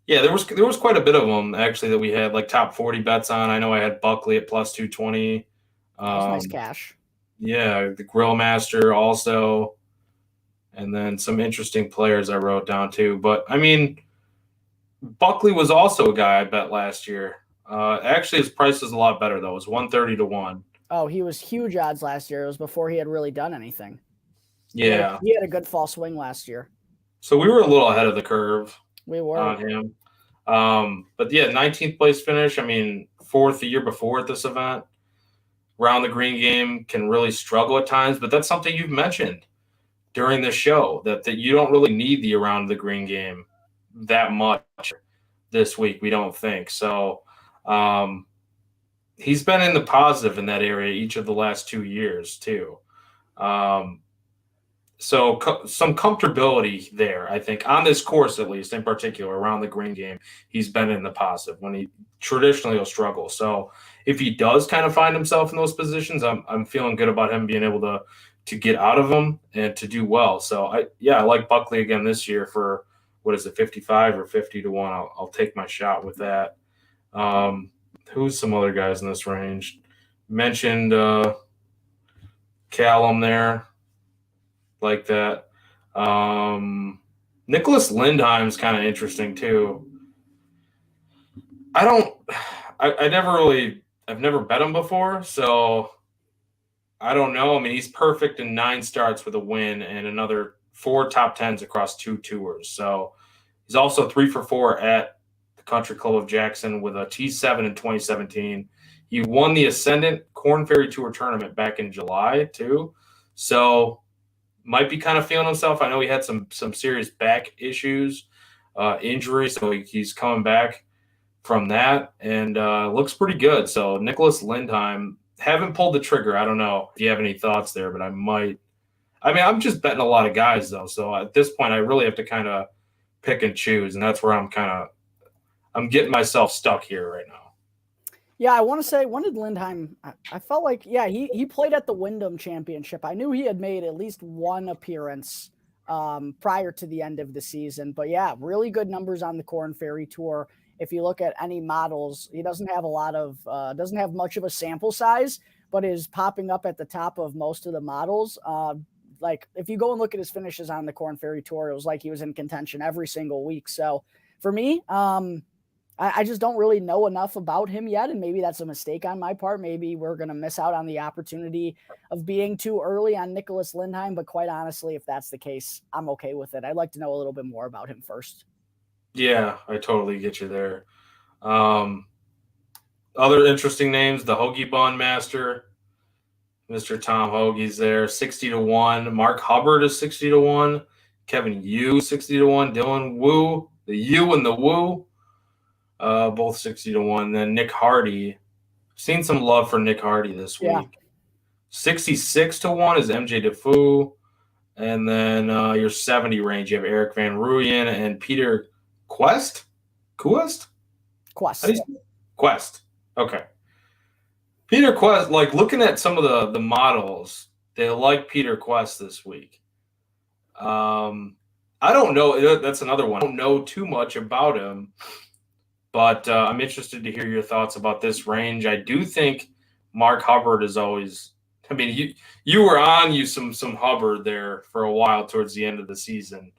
B: Yeah, there was quite a bit of them actually that we had like top 40 bets on. I know I had Buckley at plus 220.
A: That was nice cash.
B: Yeah, the Grill Master also, and then some interesting players I wrote down too. But I mean, Buckley was also a guy I bet last year. Actually, his price is a lot better though. It was 130 to 1.
A: Oh, he was huge odds last year. It was before he had really done anything.
B: Yeah,
A: he had a good fall swing last year.
B: So we were a little ahead of the curve.
A: We were
B: on him. But yeah, 19th place finish. I mean, 4th the year before at this event. Round the green game can really struggle at times, but that's something you've mentioned during the show that you don't really need the around the green game that much this week. We don't think so. He's been in the positive in that area each of the last 2 years too. So some comfortability there, I think, on this course, at least in particular, around the green game, he's been in the positive when he traditionally will struggle. So if he does kind of find himself in those positions, I'm feeling good about him being able to get out of them and to do well. So I like Buckley again this year for, what is it, 55 or 50 to 1. I'll take my shot with that. Who's some other guys in this range? Mentioned Callum there. Like that. Nicholas Lindheim's kind of interesting too. I've never bet him before, so I don't know. I mean, he's perfect in 9 starts with a win and another 4 top 10s across 2 tours. So he's also 3 for 4 at the Country Club of Jackson with a T7 in 2017. He won the Ascendant Corn Ferry Tour tournament back in July too. So might be kind of feeling himself. I know he had some serious back issues, injury, so he's coming back from that and looks pretty good. So Nicholas Lindheim, haven't pulled the trigger. I don't know if you have any thoughts there, but I might. I mean, I'm just betting a lot of guys though, so at this point, I really have to kind of pick and choose, and that's where I'm getting myself stuck here right now.
A: Yeah, I want to say, when did Lindheim? I felt like, he played at the Wyndham Championship. I knew he had made at least 1 appearance prior to the end of the season. But yeah, really good numbers on the Corn Ferry Tour. If you look at any models, he doesn't have doesn't have much of a sample size, but is popping up at the top of most of the models. Like if you go and look at his finishes on the Corn Ferry Tour, it was like he was in contention every single week. So for me, I just don't really know enough about him yet, and maybe that's a mistake on my part. Maybe we're going to miss out on the opportunity of being too early on Nicholas Lindheim, but quite honestly, if that's the case, I'm okay with it. I'd like to know a little bit more about him first.
B: Yeah, I totally get you there. Other interesting names, the Hoagie Bun Master, Mr. Tom Hoagie's there, 60 to 1. Mark Hubbard is 60 to 1. Kevin Yu, 60 to 1. Dylan Wu, the U and the Wu. Both 60 to 1. Then Nick Hardy. Seen some love for Nick Hardy this week. 66 to 1 is MJ Defoe. And then your 70 range, you have Eric Van Rooyen and Peter Quest? Quest?
A: Quest.
B: Quest. Okay. Peter Quest, like looking at some of the models, they like Peter Quest this week. I don't know. That's another one. I don't know too much about him, but I'm interested to hear your thoughts about this range. I do think Mark Hubbard is always. I mean, you were on some Hubbard there for a while towards the end of the season.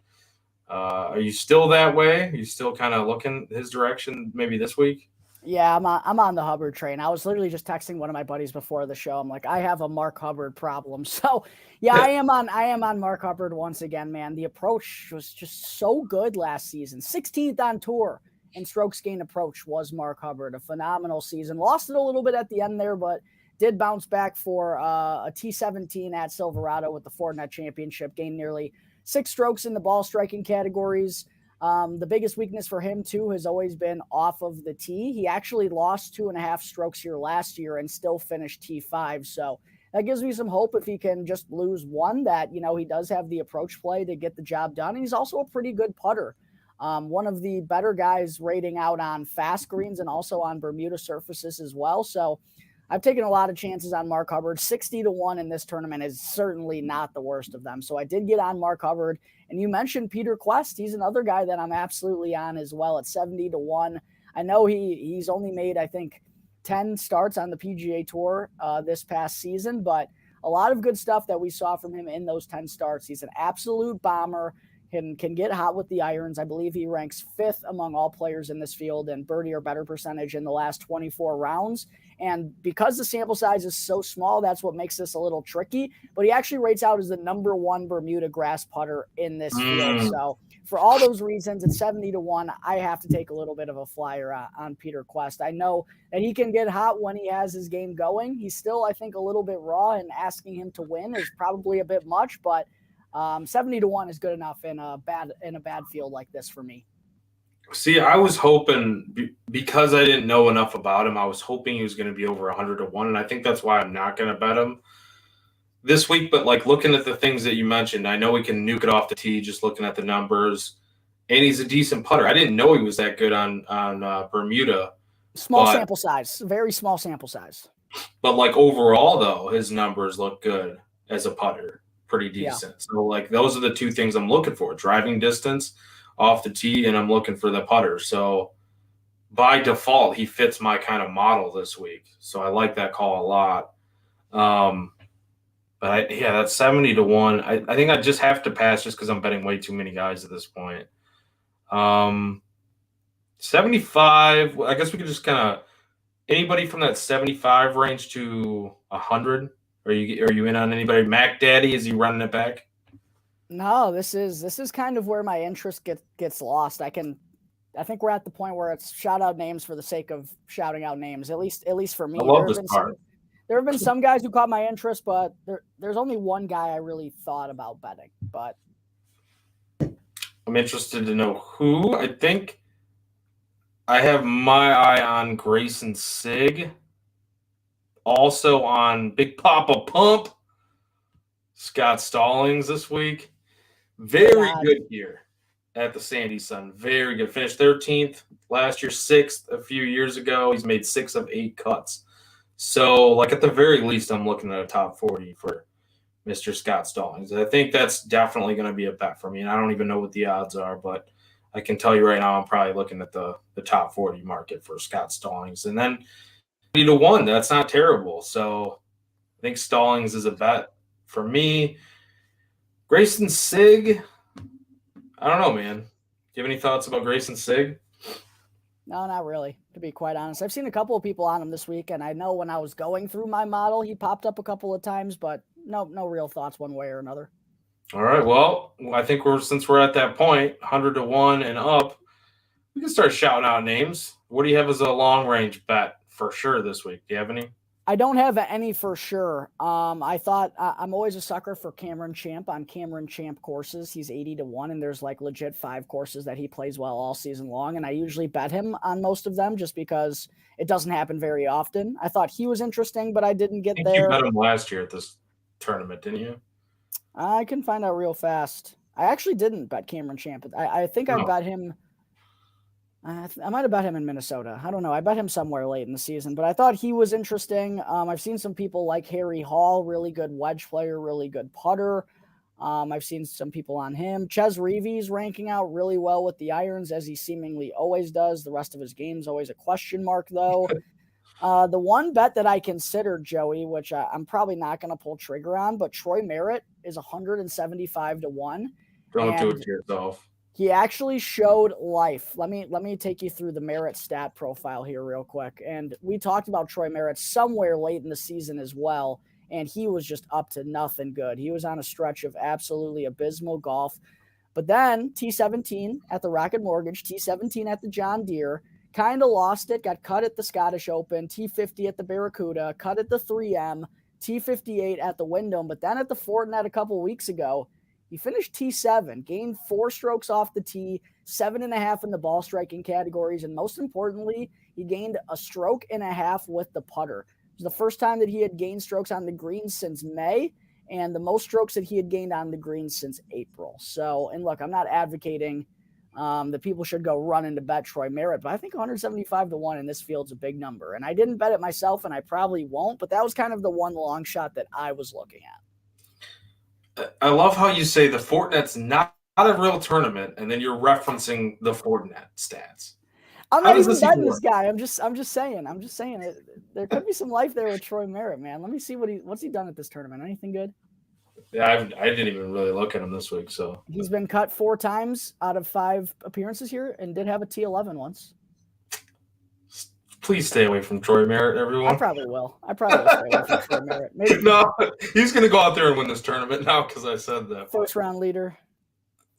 B: Are you still that way? Are you still kind of looking his direction maybe this week?
A: Yeah, I'm on the Hubbard train. I was literally just texting one of my buddies before the show. I'm like, I have a Mark Hubbard problem. So yeah, I am on Mark Hubbard once again, man. The approach was just so good last season. 16th on tour in strokes gained approach was Mark Hubbard. A phenomenal season. Lost it a little bit at the end there, but did bounce back for a T17 at Silverado with the Fortinet Championship. Gained nearly 6 strokes in the ball striking categories. The biggest weakness for him, too, has always been off of the tee. He actually lost 2.5 strokes here last year and still finished T5. So that gives me some hope if he can just lose one that, he does have the approach play to get the job done. And he's also a pretty good putter. One of the better guys rating out on fast greens and also on Bermuda surfaces as well. So I've taken a lot of chances on Mark Hubbard. 60-1 in this tournament is certainly not the worst of them. So I did get on Mark Hubbard. And you mentioned Peter Quest. He's another guy that I'm absolutely on as well at 70-1. I know he's only made, I think, 10 starts on the PGA Tour this past season, but a lot of good stuff that we saw from him in those 10 starts. He's an absolute bomber. Can get hot with the irons. I believe he ranks 5th among all players in this field and birdie or better percentage in the last 24 rounds. And because the sample size is so small, that's what makes this a little tricky. But he actually rates out as the number 1 Bermuda grass putter in this field. So for all those reasons, at 70-1, I have to take a little bit of a flyer on Peter Quest. I know that he can get hot when he has his game going. He's still, I think, a little bit raw, and asking him to win is probably a bit much, but 70-1 is good enough in a bad field like this for me.
B: See, I was hoping, because I didn't know enough about him, I was hoping he was going to be over 100-1, and I think that's why I'm not going to bet him this week. But like looking at the things that you mentioned, I know he can nuke it off the tee just looking at the numbers, and he's a decent putter. I didn't know he was that good on Bermuda.
A: Small sample size, very small sample size.
B: But like overall, though, his numbers look good as a putter, pretty decent. Yeah. So like those are the two things I'm looking for: driving distance off the tee, and I'm looking for the putter. So by default, he fits my kind of model this week. So I like that call a lot. But that's 70-1. I think I just have to pass just because I'm betting way too many guys at this point. 75. I guess we could just kind of anybody from that 75 range to 100. Are you in on anybody? Mac Daddy, is he running it back?
A: No, this is kind of where my interest gets lost. I think we're at the point where it's shout out names for the sake of shouting out names. At least for me.
B: I love this part.
A: There have been some guys who caught my interest, but there's only one guy I really thought about betting. But
B: I'm interested to know who. I think I have my eye on Grayson Sigg. Also on Big Papa Pump, Scott Stallings this week. Very good here at the Sandy Sun. Very good. Finished 13th last year, 6th a few years ago. He's made 6 of 8 cuts. So, like at the very least, I'm looking at a top 40 for Mr. Scott Stallings. I think that's definitely going to be a bet for me. And I don't even know what the odds are, but I can tell you right now I'm probably looking at the top 40 market for Scott Stallings. And then 70-1, that's not terrible. So I think Stallings is a bet for me. Grayson Sigg, I don't know, man. Do you have any thoughts about Grayson Sigg?
A: No, not really, to be quite honest. I've seen a couple of people on him this week, and I know when I was going through my model, he popped up a couple of times, but no real thoughts one way or another.
B: All right, well, I think since we're at that point, 100-1 and up, we can start shouting out names. What do you have as a long-range bet for sure this week? Do you have any?
A: I don't have any for sure. I thought I'm always a sucker for Cameron Champ on Cameron Champ courses. He's 80-1, and there's like legit 5 courses that he plays well all season long. And I usually bet him on most of them just because it doesn't happen very often. I thought he was interesting, but I didn't get there.
B: You bet him last year at this tournament, didn't you?
A: I can find out real fast. I actually didn't bet Cameron Champ. I think I bet him. I might have bet him in Minnesota. I don't know. I bet him somewhere late in the season, but I thought he was interesting. I've seen some people like Harry Hall, really good wedge player, really good putter. I've seen some people on him. Ches Reeves ranking out really well with the irons, as he seemingly always does. The rest of his game's always a question mark, though. The one bet that I considered, Joey, which I'm probably not going to pull trigger on, but Troy Merritt is 175 to 1.
B: Don't do it
A: And
B: to yourself.
A: he actually showed life. Let me take you through the Merritt stat profile here real quick. And we talked about Troy Merritt somewhere late in the season as well, and he was just up to nothing good. He was on a stretch of absolutely abysmal golf. But then T17 at the Rocket Mortgage, T17 at the John Deere, kind of lost it, got cut at the Scottish Open, T50 at the Barracuda, cut at the 3M, T58 at the Wyndham. But then at the Fortinet a couple weeks ago, he finished T7, gained 4 strokes off the tee, 7.5 in the ball striking categories, and most importantly, he gained a stroke and a half with the putter. It was the first time that he had gained strokes on the green since May, and the most strokes that he had gained on the green since April. So, and look, I'm not advocating that people should go running to bet Troy Merritt, but I think 175 to 1 in this field's a big number. And I didn't bet it myself, and I probably won't, but that was kind of the one long shot that I was looking at.
B: I love how you say the Fortinet's not a real tournament, and then you're referencing the Fortinet stats.
A: I'm not even betting this guy. I'm just saying. There could be some life there with Troy Merritt, man. Let me see what's he done at this tournament. Anything good?
B: Yeah, I didn't even really look at him this week. So
A: he's been cut 4 times out of 5 appearances here, and did have a T11 once.
B: Please stay away from Troy Merritt, everyone.
A: I probably will stay away from Troy Merritt. Maybe.
B: No, he's going to go out there and win this tournament now because I said that.
A: First round leader.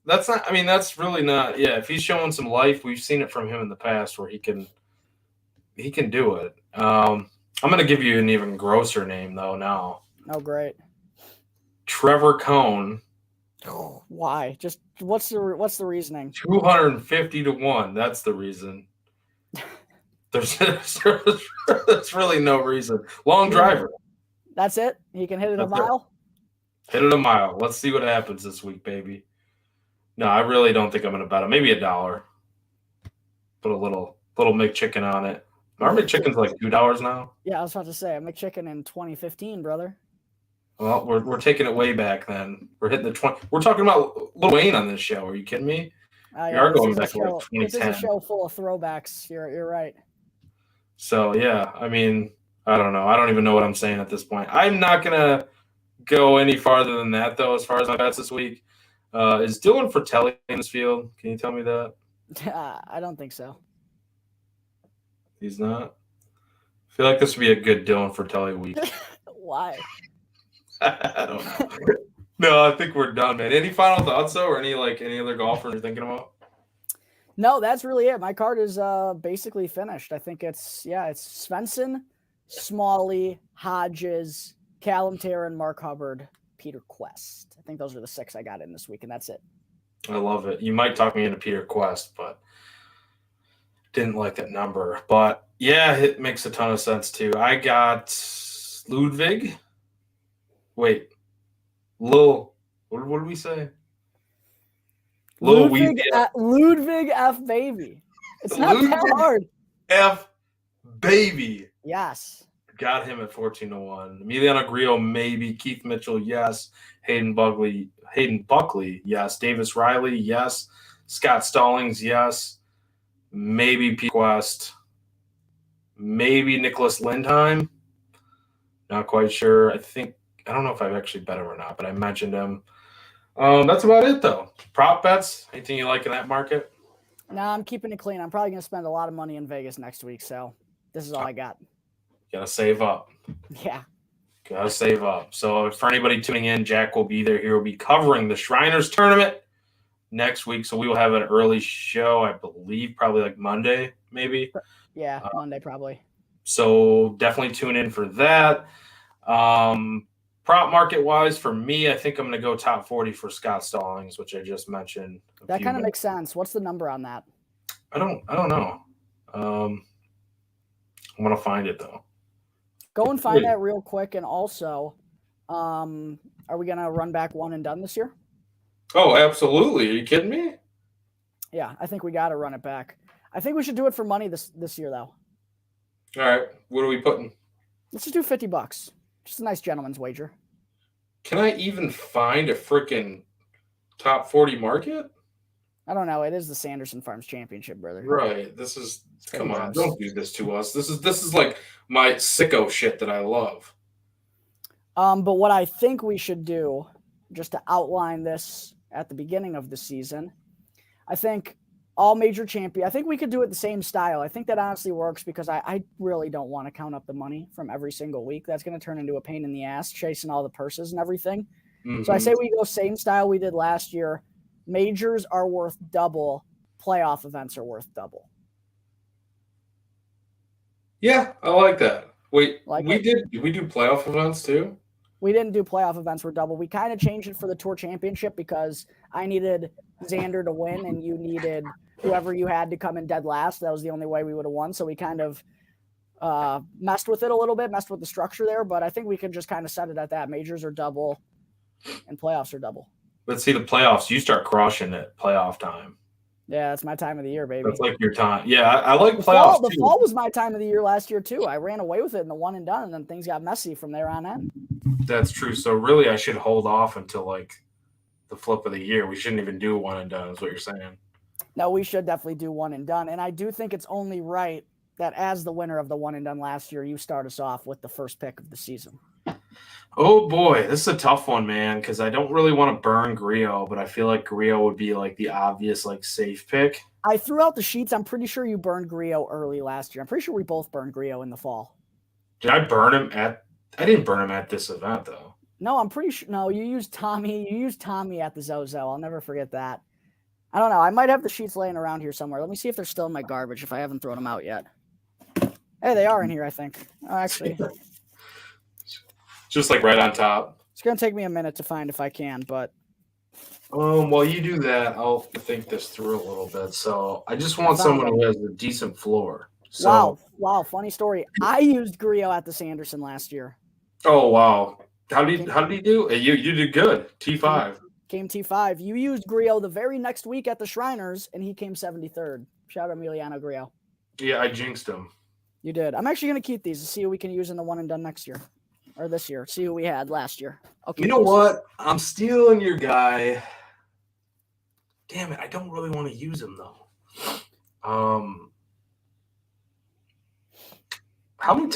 B: That's not. I mean, that's really not. Yeah, if he's showing some life, we've seen it from him in the past where he can do it. I'm going to give you an even grosser name though now.
A: Oh, great.
B: Trevor Cohn.
A: Oh, why? Just what's the reasoning?
B: 250 to 1. That's the reason. There's really no reason. Long driver.
A: That's it? He can hit it a mile?
B: Hit it a mile. Let's see what happens this week, baby. No, I really don't think I'm going to bet him. Maybe $1. Put a little McChicken on it. Our McChicken's like $2 now.
A: Yeah, I was about to say, a McChicken in 2015, brother.
B: Well, we're taking it way back then. We're hitting the 20. We're talking about Lil Wayne on this show. Are you kidding me? We are going back to like 2010.
A: This is a show full of throwbacks. You're right.
B: So, yeah, I mean, I don't know. I don't even know what I'm saying at this point. I'm not going to go any farther than that, though, as far as my bets this week. Is Dylan Fratelli in this field? Can you tell me that?
A: I don't think so.
B: He's not? I feel like this would be a good Dylan Fratelli week.
A: Why?
B: I don't know. No, I think we're done, man. Any final thoughts, though, or any other golfer you're thinking about?
A: No, that's really it. My card is basically finished. I think it's Svensson, Smalley, Hodges, Callum Tarrant, Mark Hubbard, Peter Quest. I think those are the 6 I got in this week, and that's it.
B: I love it. You might talk me into Peter Quest, but didn't like that number. But, yeah, it makes a ton of sense, too. I got Ludwig. Wait. What did we say?
A: Ludwig F. Baby. It's not
B: Ludwig
A: that hard.
B: F. Baby.
A: Yes.
B: Got him at 14 to 1. Emiliano Grillo, maybe. Keith Mitchell, yes. Hayden Buckley, yes. Davis Riley, yes. Scott Stallings, yes. Maybe Pete Quest. Maybe Nicholas Lindheim. Not quite sure. I don't know if I've actually bet him or not, but I mentioned him. That's about it, though. Prop bets? Anything you like in that market?
A: No, I'm keeping it clean. I'm probably going to spend a lot of money in Vegas next week, so this is all I got.
B: Gotta save up.
A: Yeah.
B: Gotta save up. So for anybody tuning in, Jack will be there. He will be covering the Shriners tournament next week. So we will have an early show, I believe, probably like Monday, maybe.
A: Yeah, Monday probably.
B: So definitely tune in for that. Prop market wise, for me, I think I'm going to go top 40 for Scott Stallings, which I just mentioned.
A: That kind of makes sense. What's the number on that?
B: I don't know. I'm going to find it though.
A: Go and find that real quick. And also, are we going to run back one and done this year?
B: Oh, absolutely. Are you kidding me?
A: Yeah, I think we got to run it back. I think we should do it for money this year, though.
B: All right. What are we putting?
A: Let's just do $50. Just a nice gentleman's wager.
B: Can I even find a freaking top 40 market?
A: I don't know. It is the Sanderson Farms Championship, brother.
B: Right. Come on. Don't do this to us. This is like my sicko shit that I love.
A: But what I think we should do, just to outline this at the beginning of the season, I think all major champion. I think we could do it the same style. I think that honestly works because I really don't want to count up the money from every single week. That's going to turn into a pain in the ass, chasing all the purses and everything. Mm-hmm. So I say we go same style we did last year. Majors are worth double. Playoff events are worth double.
B: Yeah, I like that. Wait, did we do playoff events too?
A: We didn't do playoff events for double. We kind of changed it for the Tour Championship because I needed Xander to win and you needed whoever you had to come in dead last. That was the only way we would have won. So we kind of messed with it a little bit, messed with the structure there. But I think we can just kind of set it at that. Majors are double and playoffs are double.
B: Let's see the playoffs. You start crushing it playoff time.
A: Yeah, it's my time of the year, baby.
B: That's like your time. Yeah, I like playoffs
A: too. The fall was my time of the year last year too. I ran away with it in the one and done, and then things got messy from there on in.
B: That's true. So really, I should hold off until like the flip of the year. We shouldn't even do one and done, is what you're saying.
A: No, we should definitely do one and done. And I do think it's only right that as the winner of the one and done last year, you start us off with the first pick of the season.
B: Oh boy, this is a tough one, man, because I don't really want to burn Griot, but I feel like Griot would be like the obvious, like safe pick.
A: I threw out the sheets. I'm pretty sure you burned Griot early last year. I'm pretty sure we both burned Griot in the fall.
B: Did I burn him I didn't burn him at this event though.
A: No, I'm pretty sure. No, you used Tommy. You used Tommy at the Zozo. I'll never forget that. I don't know. I might have the sheets laying around here somewhere. Let me see if they're still in my garbage if I haven't thrown them out yet. Hey, they are in here, I think. Oh, actually.
B: Just like right on top.
A: It's going to take me a minute to find if I can, but.
B: While you do that, I'll think this through a little bit. So I just want someone who has a decent floor. So,
A: wow. Funny story. I used Griot at the Sanderson last year.
B: Oh, wow. How did he do? You did good. T5.
A: Came T5. You used Griot the very next week at the Shriners, and he came 73rd. Shout out Emiliano Griot.
B: Yeah, I jinxed him.
A: You did. I'm actually going to keep these to see who we can use in the one and done next year. Or this year. See who we had last year.
B: Okay. You know what? I'm stealing your guy. Damn it. I don't really want to use him, though. How many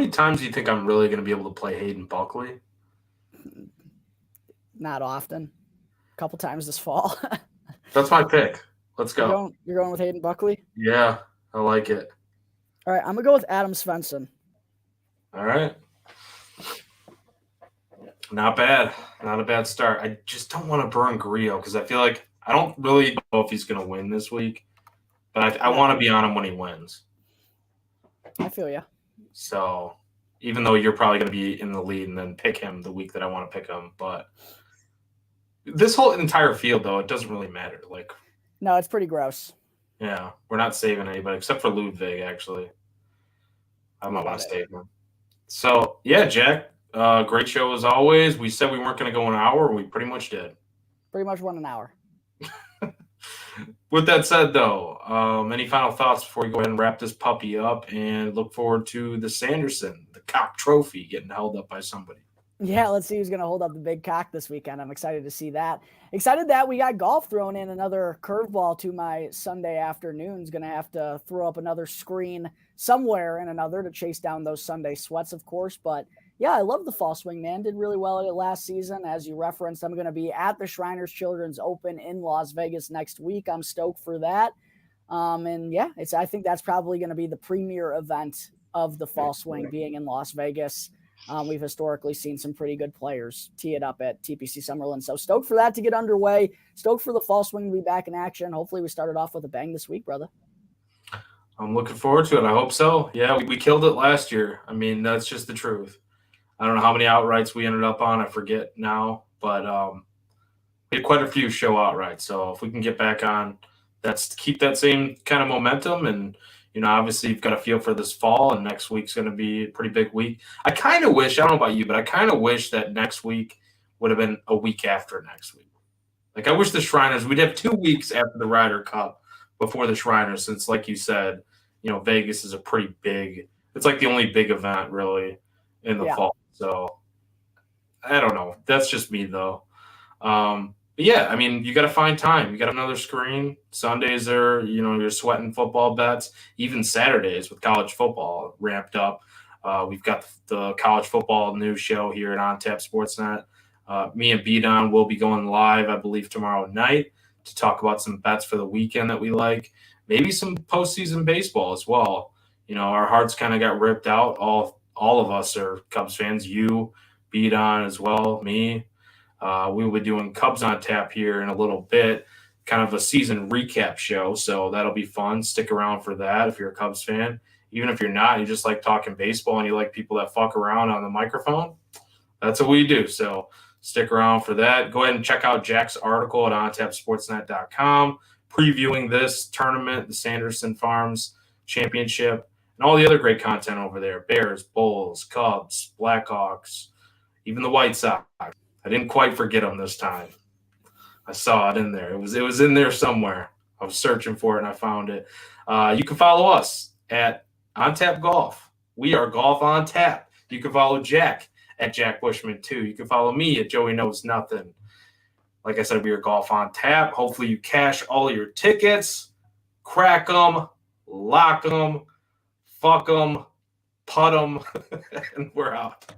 B: times do you think I'm really going to be able to play Hayden Buckley?
A: Not often. A couple times this fall.
B: That's my pick. Let's go.
A: You're going with Hayden Buckley?
B: Yeah, I like it.
A: All right, I'm going to go with Adam Svensson.
B: All right. Not bad. Not a bad start. I just don't want to burn Griot because I feel like I don't really know if he's going to win this week, but I want to be on him when he wins.
A: I feel you.
B: So even though you're probably going to be in the lead and then pick him the week that I want to pick him, but this whole entire field, though, it doesn't really matter. Like,
A: no, it's pretty gross.
B: Yeah, we're not saving anybody except for Ludwig, actually. I don't want to save him. So, yeah, Jack, great show as always. We said we weren't going to go an hour. We pretty much did.
A: Pretty much went an hour.
B: With that said, though, any final thoughts before we go ahead and wrap this puppy up and look forward to the Sanderson, the cock trophy, getting held up by somebody?
A: Yeah, let's see who's going to hold up the big cock this weekend. I'm excited to see that. Excited that we got golf thrown in, another curveball to my Sunday afternoons. Going to have to throw up another screen somewhere and another to chase down those Sunday sweats, of course. But yeah, I love the fall swing, man. Did really well at it last season. As you referenced, I'm going to be at the Shriners Children's Open in Las Vegas next week. I'm stoked for that. And yeah, I think that's probably going to be the premier event of the fall swing, being in Las Vegas. We've historically seen some pretty good players tee it up at TPC Summerlin. So stoked for that to get underway. Stoked for the fall swing to be back in action. Hopefully we started off with a bang this week, brother.
B: I'm looking forward to it. I hope so. Yeah, we killed it last year. I mean, that's just the truth. I don't know how many outrights we ended up on. I forget now. But we had quite a few show outrights. So if we can get back on, that's keep that same kind of momentum. And obviously you've got a feel for this fall, and next week's going to be a pretty big week. I kind of wish, I don't know about you, but I kind of wish that next week would have been a week after next week. Like, I wish the Shriners, we'd have 2 weeks after the Ryder Cup before the Shriners, since like you said, Vegas is a pretty big. It's like the only big event really in the fall. So I don't know. That's just me though. But yeah, I mean, you got to find time. You got another screen. Sundays are, you're sweating football bets. Even Saturdays with college football ramped up. We've got the college football news show here at On Tap Sportsnet. Me and B-Don will be going live, I believe, tomorrow night to talk about some bets for the weekend that we like. Maybe some postseason baseball as well. Our hearts kind of got ripped out. All of us are Cubs fans. You, B-Don as well, me. We will be doing Cubs on Tap here in a little bit, kind of a season recap show. So that'll be fun. Stick around for that if you're a Cubs fan. Even if you're not, you just like talking baseball and you like people that fuck around on the microphone, that's what we do. So stick around for that. Go ahead and check out Jack's article at ontapsportsnet.com previewing this tournament, the Sanderson Farms Championship, and all the other great content over there. Bears, Bulls, Cubs, Blackhawks, even the White Sox. I didn't quite forget them this time. I saw it in there. It was in there somewhere. I was searching for it and I found it. You can follow us at On Tap Golf. We are Golf on Tap. You can follow Jack at Jack Bushman too. You can follow me at Joey Knows Nothing. Like I said, we are Golf on Tap. Hopefully you cash all your tickets, crack them, lock them, fuck them, putt them, and we're out.